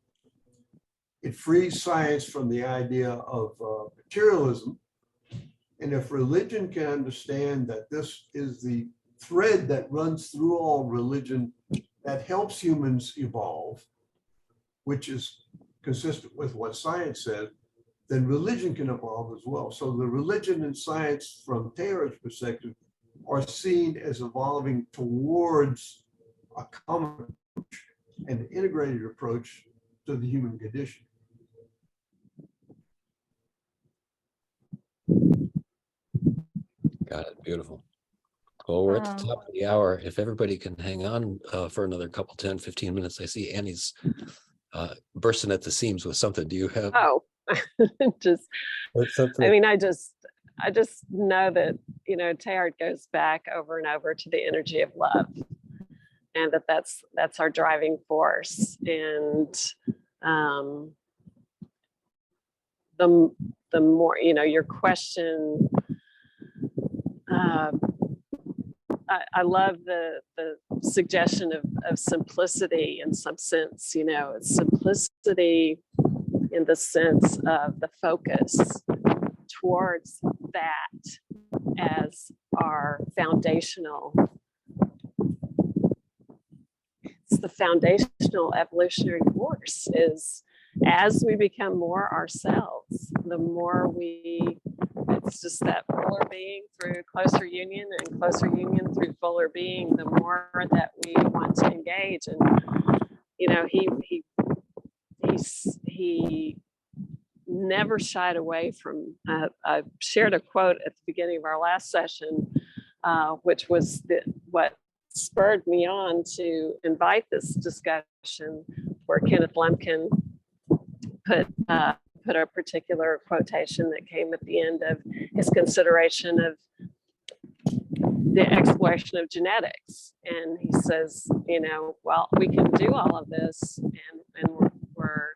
it frees science from the idea of materialism. And if religion can understand that this is the thread that runs through all religion that helps humans evolve, which is consistent with what science said, then religion can evolve as well. So the religion and science, from Teilhard's perspective, are seen as evolving towards a common approach and an integrated approach to the human condition. Got it. Beautiful. Well, we're at the top of the hour. If everybody can hang on for another couple, 10, 15 minutes. I see Annie's bursting at the seams with something. Do you have something? I mean, I just know that, Teilhard goes back over and over to the energy of love, and that's our driving force. And the more, your question, I love the suggestion of simplicity in some sense. It's simplicity in the sense of the focus towards that as our foundational. It's the foundational evolutionary force. Is as we become more ourselves, the more it's just that fuller being through closer union, and closer union through fuller being, the more that we want to engage. And he never shied away from, I shared a quote at the beginning of our last session, which was what spurred me on to invite this discussion, where Kenneth Lumpkin put a particular quotation that came at the end of his consideration of the exploration of genetics. And he says, well, we can do all of this, and we're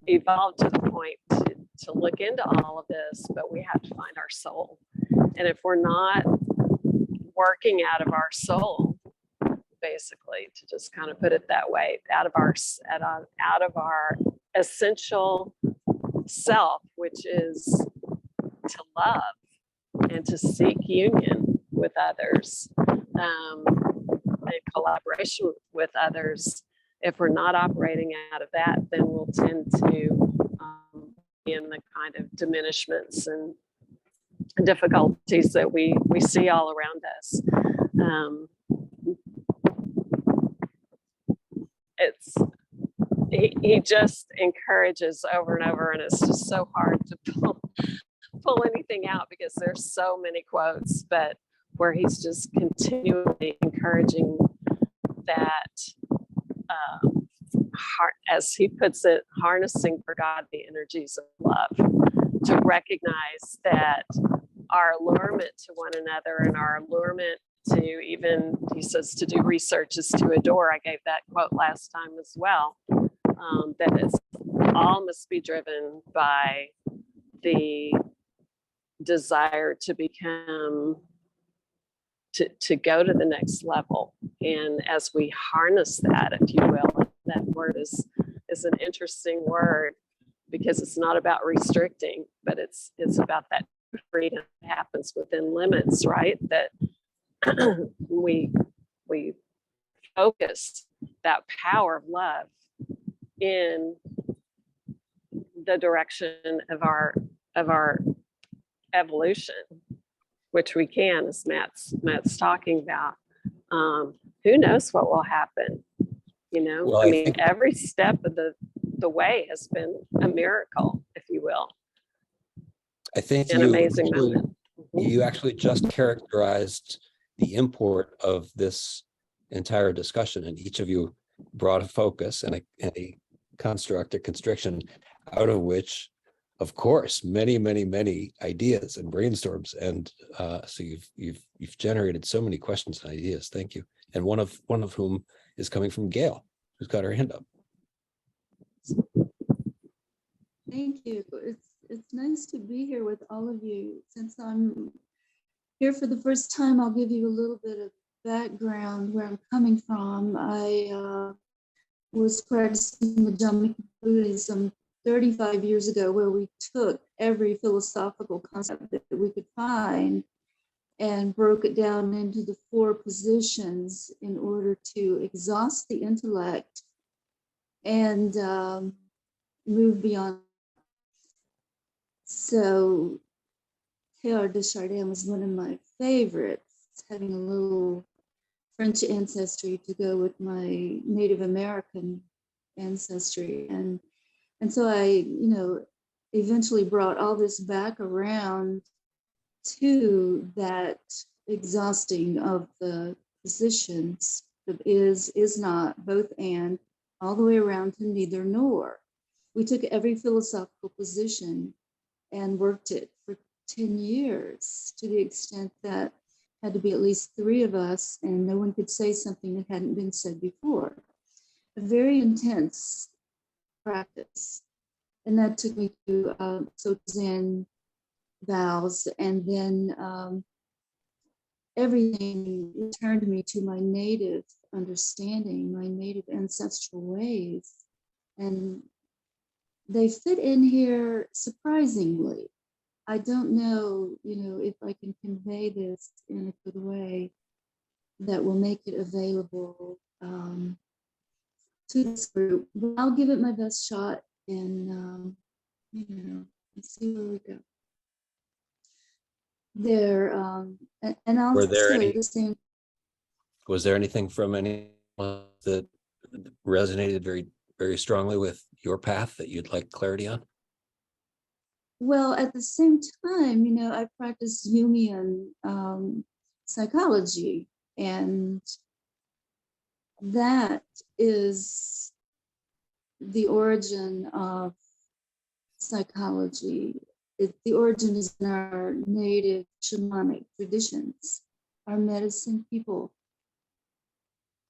evolved to the point to look into all of this, but we have to find our soul. And if we're not working out of our soul, basically, to just kind of put it that way, out of our essential self, which is to love and to seek union with others, and collaboration with others. If we're not operating out of that, then we'll tend to be in the kind of diminishments and difficulties that we see all around us. It's he just encourages over and over, and it's just so hard to pull anything out because there's so many quotes, but where he's just continually encouraging that, as he puts it, harnessing for God the energies of love, to recognize that our allurement to one another and our allurement to, even, he says, to do research is to adore. I gave that quote last time as well, that it's all must be driven by the desire to become, to go to the next level. And as we harness that, if you will, that word is an interesting word, because it's not about restricting, but it's about that freedom that happens within limits, right? That we focus that power of love in the direction of our evolution, which we can, as Matt's talking about. Who knows what will happen? You know, Well, I I mean, think- every step of the way has been a miracle, if you will, I think an amazing moment. you actually just characterized the import of this entire discussion, and each of you brought a focus and a construct, a constriction, out of which, of course, many ideas and brainstorms, and so you've generated so many questions and ideas. Thank you. And one of whom is coming from Gail, who's got her hand up. Thank you. It's nice to be here with all of you. Since I'm here for the first time, I'll give you a little bit of background where I'm coming from. I was practicing Madhyamika Buddhism 35 years ago, where we took every philosophical concept that we could find and broke it down into the 4 positions in order to exhaust the intellect and move beyond. So Teilhard de Chardin was one of my favorites, having a little French ancestry to go with my Native American ancestry. And so I, eventually brought all this back around to that exhausting of the positions of is not, both and, all the way around to neither nor. We took every philosophical position and worked it for 10 years, to the extent that had to be at least 3 of us, and no one could say something that hadn't been said before. A very intense practice. And that took me to Zen vows, and then everything returned me to my native understanding, my native ancestral ways. And they fit in here surprisingly. I don't know, if I can convey this in a good way that will make it available to this group. But I'll give it my best shot, and let's see where we go. There, and I'll Were there say any- the same. Was there anything from anyone that resonated very strongly with your path that you'd like clarity on? Well, at the same time, I practice Jungian psychology, and that is the origin of psychology. The origin is in our native shamanic traditions. Our medicine people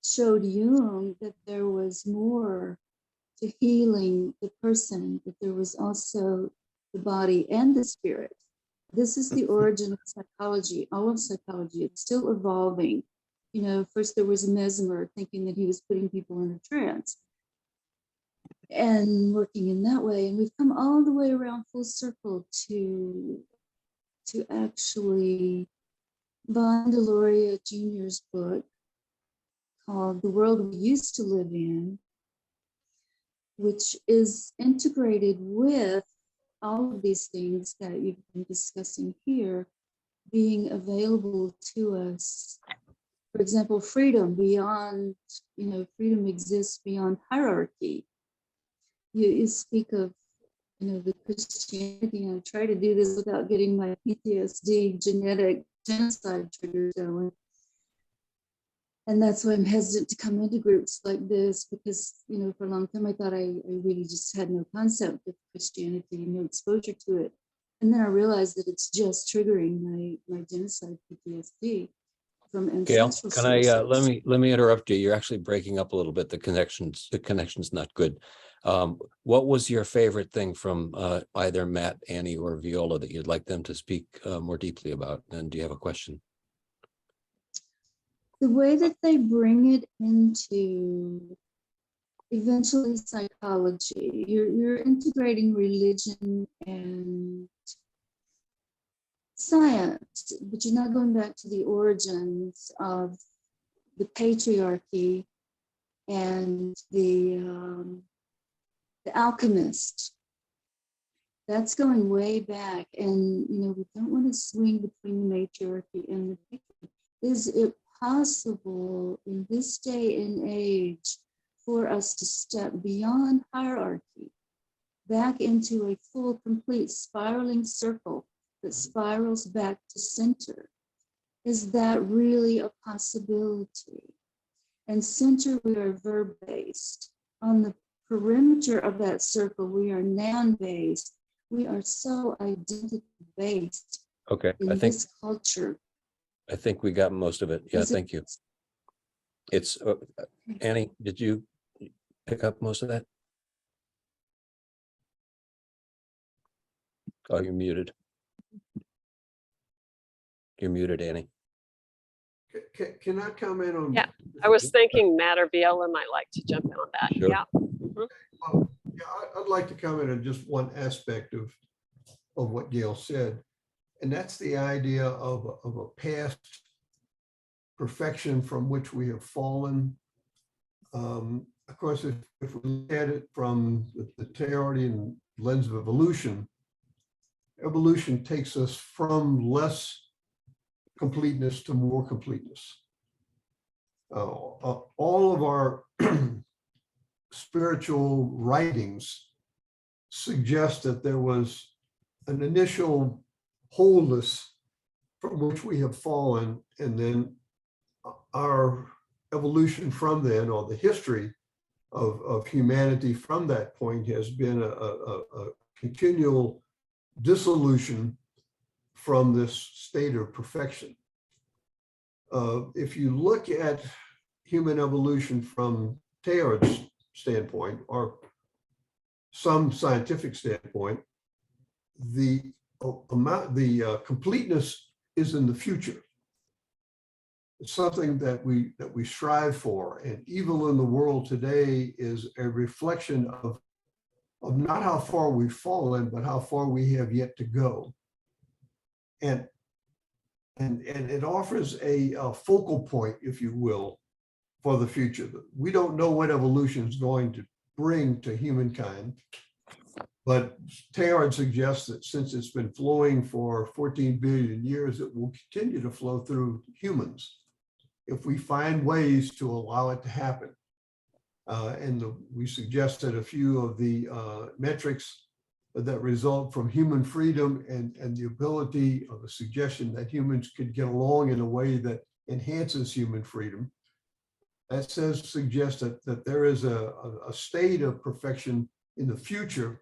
showed Jung that there was more to healing the person, that there was also the body and the spirit. This is the origin of psychology, all of psychology. It's still evolving. First there was Mesmer thinking that he was putting people in a trance and working in that way. And we've come all the way around full circle to actually Von Deloria Jr.'s book called The World We Used to Live In, which is integrated with all of these things that you've been discussing here being available to us. For example, freedom beyond, freedom exists beyond hierarchy. You speak of, the Christianity, and I try to do this without getting my PTSD genetic genocide triggers going. And that's why I'm hesitant to come into groups like this, because, for a long time I thought I really just had no concept of Christianity, no exposure to it. And then I realized that it's just triggering my genocide PTSD from Gail, ancestral can I, sources. let me interrupt you. You're actually breaking up a little bit. The connection's not good. What was your favorite thing from either Matt, Annie, or Viola that you'd like them to speak more deeply about? And do you have a question? The way that they bring it into eventually psychology, you're integrating religion and science, but you're not going back to the origins of the patriarchy and the alchemist. That's going way back, and we don't want to swing between the matriarchy and the patriarchy. Is it possible in this day and age for us to step beyond hierarchy back into a full, complete spiraling circle that spirals back to center? Is that really a possibility? And center, we are verb-based. On the perimeter of that circle, we are noun-based. We are so identity-based Okay, in this culture. I think we got most of it. Yeah, Is it- thank you. It's, Annie, did you pick up most of that? Oh, you're muted. You're muted, Annie. Can I comment on? Yeah, I was thinking Matt or Viola might like to jump in on that. Sure. Yeah. Well, yeah, I'd like to comment on just one aspect of what Gail said, and that's the idea of a past perfection from which we have fallen. Of course, if we look at it from the Teilhardian lens of evolution, evolution takes us from less completeness to more completeness. All of our spiritual writings suggest that there was an initial wholeness from which we have fallen, and then our evolution from then, or the history of humanity from that point, has been a continual dissolution from this state of perfection. If you look at human evolution from Teilhard's standpoint, or some scientific standpoint, the completeness is in the future. It's something that we strive for, and evil in the world today is a reflection of not how far we've fallen, but how far we have yet to go. And it offers a focal point, if you will, for the future. We don't know what evolution is going to bring to humankind, but Teilhard suggests that since it's been flowing for 14 billion years, it will continue to flow through humans if we find ways to allow it to happen. We suggested a few of the metrics that result from human freedom and the ability of a suggestion that humans could get along in a way that enhances human freedom. That suggests that there is a state of perfection in the future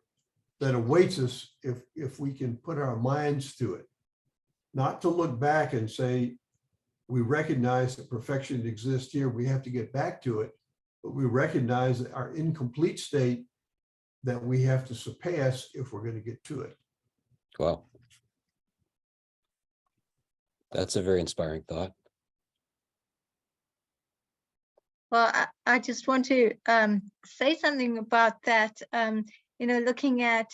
that awaits us if we can put our minds to it. Not to look back and say, we recognize that perfection exists here, we have to get back to it, but we recognize that our incomplete state that we have to surpass if we're going to get to it. Wow. That's a very inspiring thought. Well, I just want to say something about that. Looking at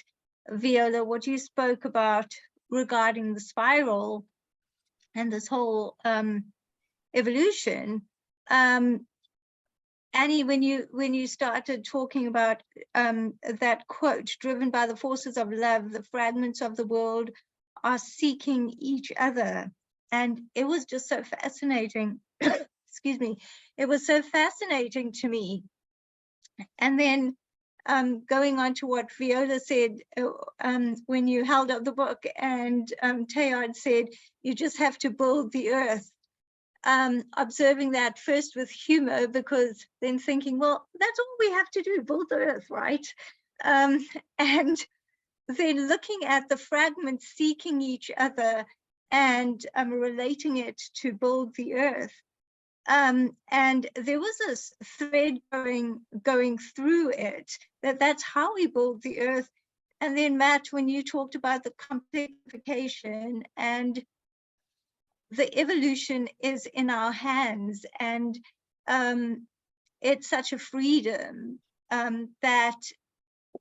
Viola, what you spoke about regarding the spiral and this whole evolution. Annie, when you started talking about that quote, driven by the forces of love, the fragments of the world are seeking each other. And it was just so fascinating. Excuse me. It was so fascinating to me. And then going on to what Viola said when you held up the book, and Teilhard said, you just have to build the earth. Observing that first with humor, because then thinking, well, that's all we have to do, build the earth, right? And then looking at the fragments seeking each other and relating it to build the earth. And there was this thread going through it, that's how we build the earth. And then Matt, when you talked about the complexification and the evolution is in our hands, and it's such a freedom that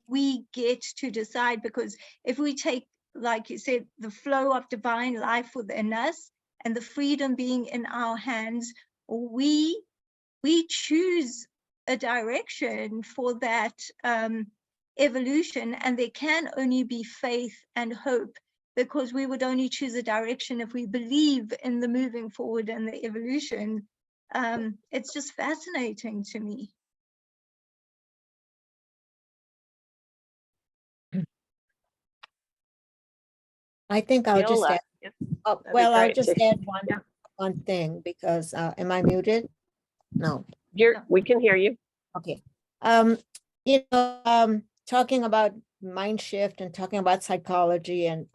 we get to decide, because if we take, like you said, the flow of divine life within us and the freedom being in our hands, we choose a direction for that evolution, and there can only be faith and hope, because we would only choose a direction if we believe in the moving forward and the evolution. It's just fascinating to me. I think I'll just Viola, add, yeah, oh, that'd be well, I'll great just to- add yeah. one thing, because am I muted? No. we can hear you. Okay. Talking about mind shift and talking about psychology, and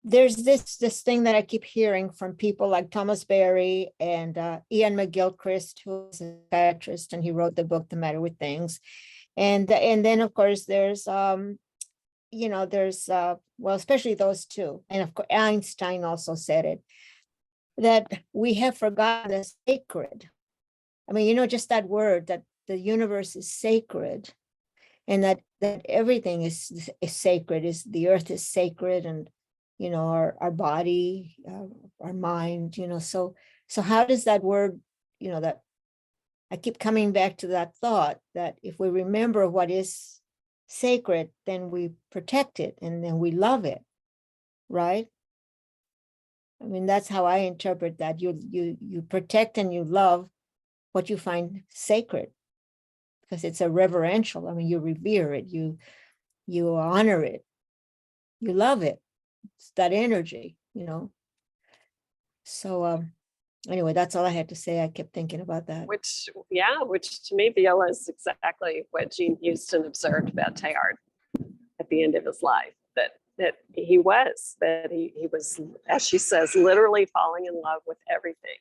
there's this thing that I keep hearing from people like Thomas Berry and Ian McGilchrist, who's a psychiatrist, and he wrote the book The Matter with Things. And then of course there's well, especially those two, and of course Einstein also said it, that we have forgotten the sacred. I mean, just that word, that the universe is sacred, and that everything is sacred, is the earth is sacred, and our body, our mind, so how does that word, that I keep coming back to that thought, that if we remember what is sacred, then we protect it, and then we love it, right? I mean, that's how I interpret that. You protect and you love what you find sacred, because it's a reverential. I mean, you revere it, you honor it, you love it. It's that energy, So anyway, that's all I had to say. I kept thinking about that. Which to me, Viola is exactly what Gene Houston observed about Teilhard at the end of his life, that he was, as she says, literally falling in love with everything.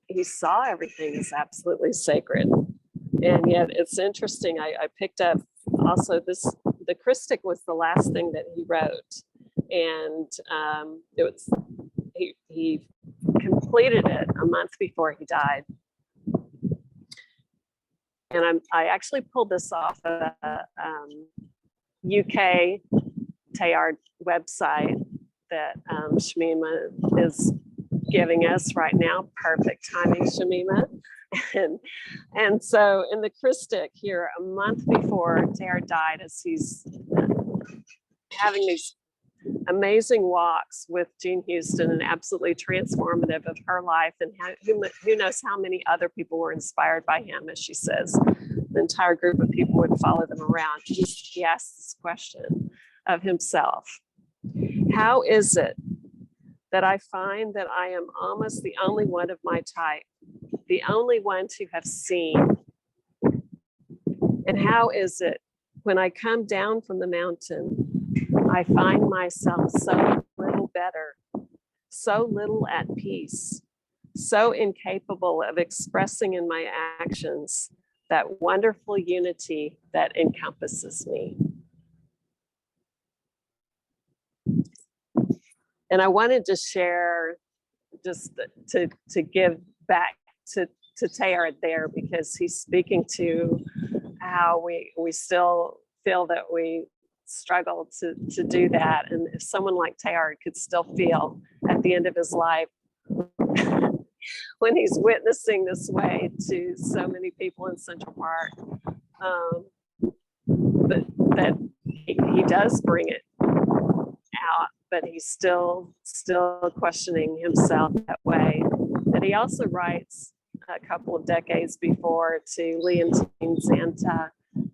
He saw everything as absolutely sacred. And yet it's interesting, I picked up also the Christic was the last thing that he wrote. And he completed it a month before he died. And I actually pulled this off a UK Teilhard website that Shamima is giving us right now. Perfect timing, Shamima. And so in the Christic here, a month before Teilhard died, as he's having these amazing walks with Gene Houston, and absolutely transformative of her life, and who knows how many other people were inspired by him. As she says, the entire group of people would follow them around. He asked this question of himself: how is it that I find that I am almost the only one of my type, the only one to have seen? And how is it when I come down from the mountain, I find myself so little better, so little at peace, so incapable of expressing in my actions that wonderful unity that encompasses me? And I wanted to share, just to give back to Teilhard there, because he's speaking to how we still feel that we struggle to do that. And if someone like Teilhard could still feel at the end of his life when he's witnessing this way to so many people in Central Park. But that he does bring it out, but he's still questioning himself that way. But he also writes a couple of decades before to Leontine Zanta,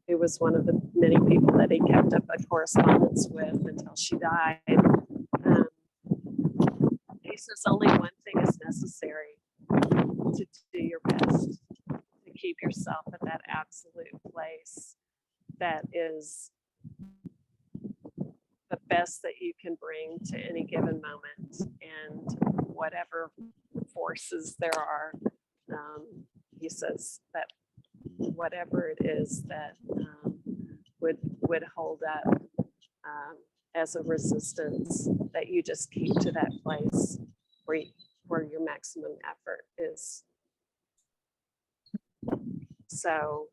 who was one of the many people that he kept up a correspondence with until she died. He says only one thing is necessary: to do your best, to keep yourself at that absolute place that is the best that you can bring to any given moment, and whatever forces there are, he says that whatever it is that would hold up as a resistance, that you just keep to that place where your maximum effort is. So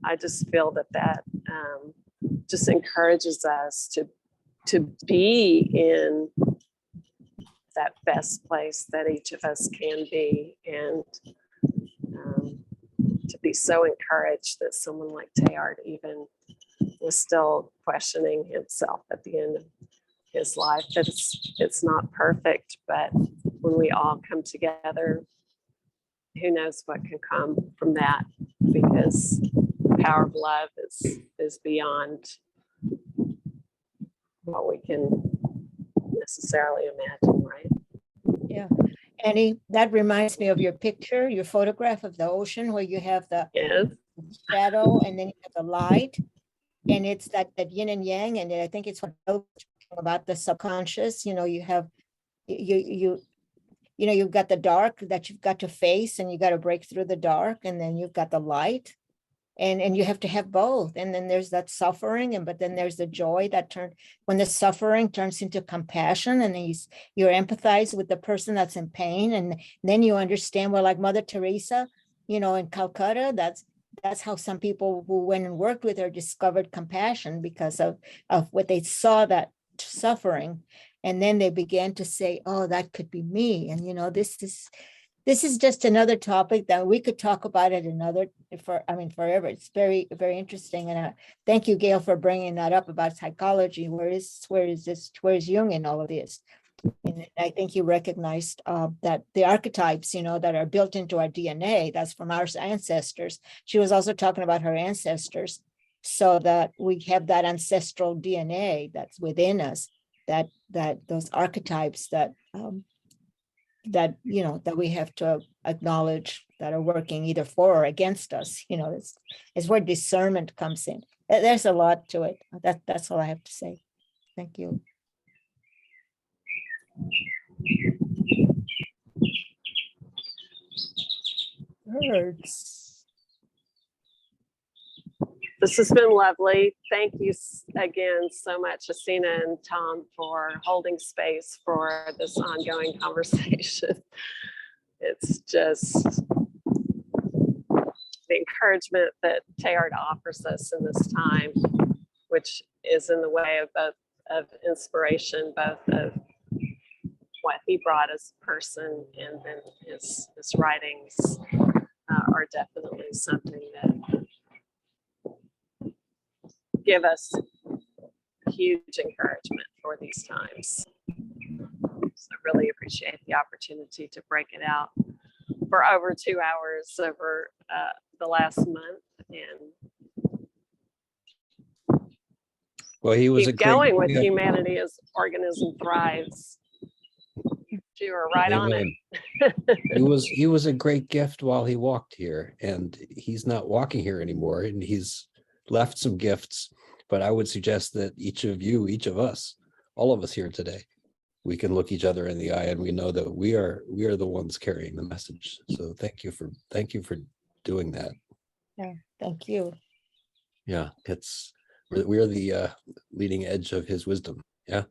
I just feel that just encourages us to be in that best place that each of us can be, and to be so encouraged that someone like Teilhard even was still questioning himself at the end of his life. That it's not perfect, but when we all come together, who knows what can come from that, because the power of love is beyond what we can necessarily imagine, right? Yeah. Annie, that reminds me of your picture, your photograph of the ocean, where you have the Yes. shadow and then you have the light. And it's that yin and yang. And I think it's what about the subconscious, you have, you've got the dark that you've got to face, and you got to break through the dark, and then you've got the light. And you have to have both. And then there's that suffering, but then there's the joy that when the suffering turns into compassion, and then you empathize with the person that's in pain, and then you understand, well, like Mother Teresa, in Calcutta, that's how some people who went and worked with her discovered compassion, because of what they saw, that suffering. And then they began to say, oh, that could be me. And this is just another topic that we could talk about it forever. It's very, very interesting. And thank you, Gail, for bringing that up about psychology. Where is Jung in all of this? And I think you recognized that the archetypes, that are built into our DNA, that's from our ancestors. She was also talking about her ancestors, so that we have that ancestral DNA that's within us, that those archetypes that we have to acknowledge, that are working either for or against us. It's where discernment comes in. There's a lot to it. That's all I have to say. Thank you. Birds. This has been lovely. Thank you again so much, Haseena and Tom, for holding space for this ongoing conversation. It's just the encouragement that Teilhard offers us in this time, which is in the way of both of inspiration, both of what he brought as a person, and then his writings are definitely something that give us huge encouragement for these times. So I really appreciate the opportunity to break it out for over 2 hours over the last month, and Well, he was keep a great going with Humanity as Organism Thrives. You were right on it. He was a great gift while he walked here, and he's not walking here anymore, and he's left some gifts. But I would suggest that each of us, all of us here today, we can look each other in the eye, and we know that we are the ones carrying the message. So thank you for doing that. Yeah, thank you. Yeah, we're the leading edge of his wisdom. Yeah.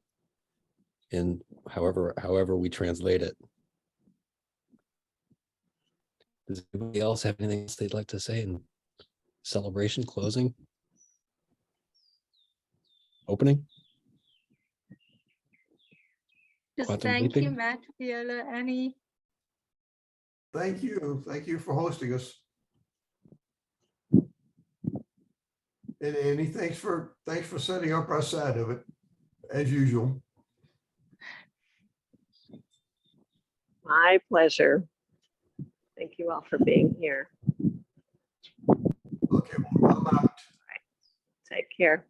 And however we translate it. Does anybody else have anything else they'd like to say in celebration, closing, opening? Just Quantum thank you, leaping? Matt, Viola, Annie. Thank you. Thank you for hosting us. And Annie, thanks for setting up our side of it, as usual. My pleasure. Thank you all for being here. Okay, well, I'm out. Take care.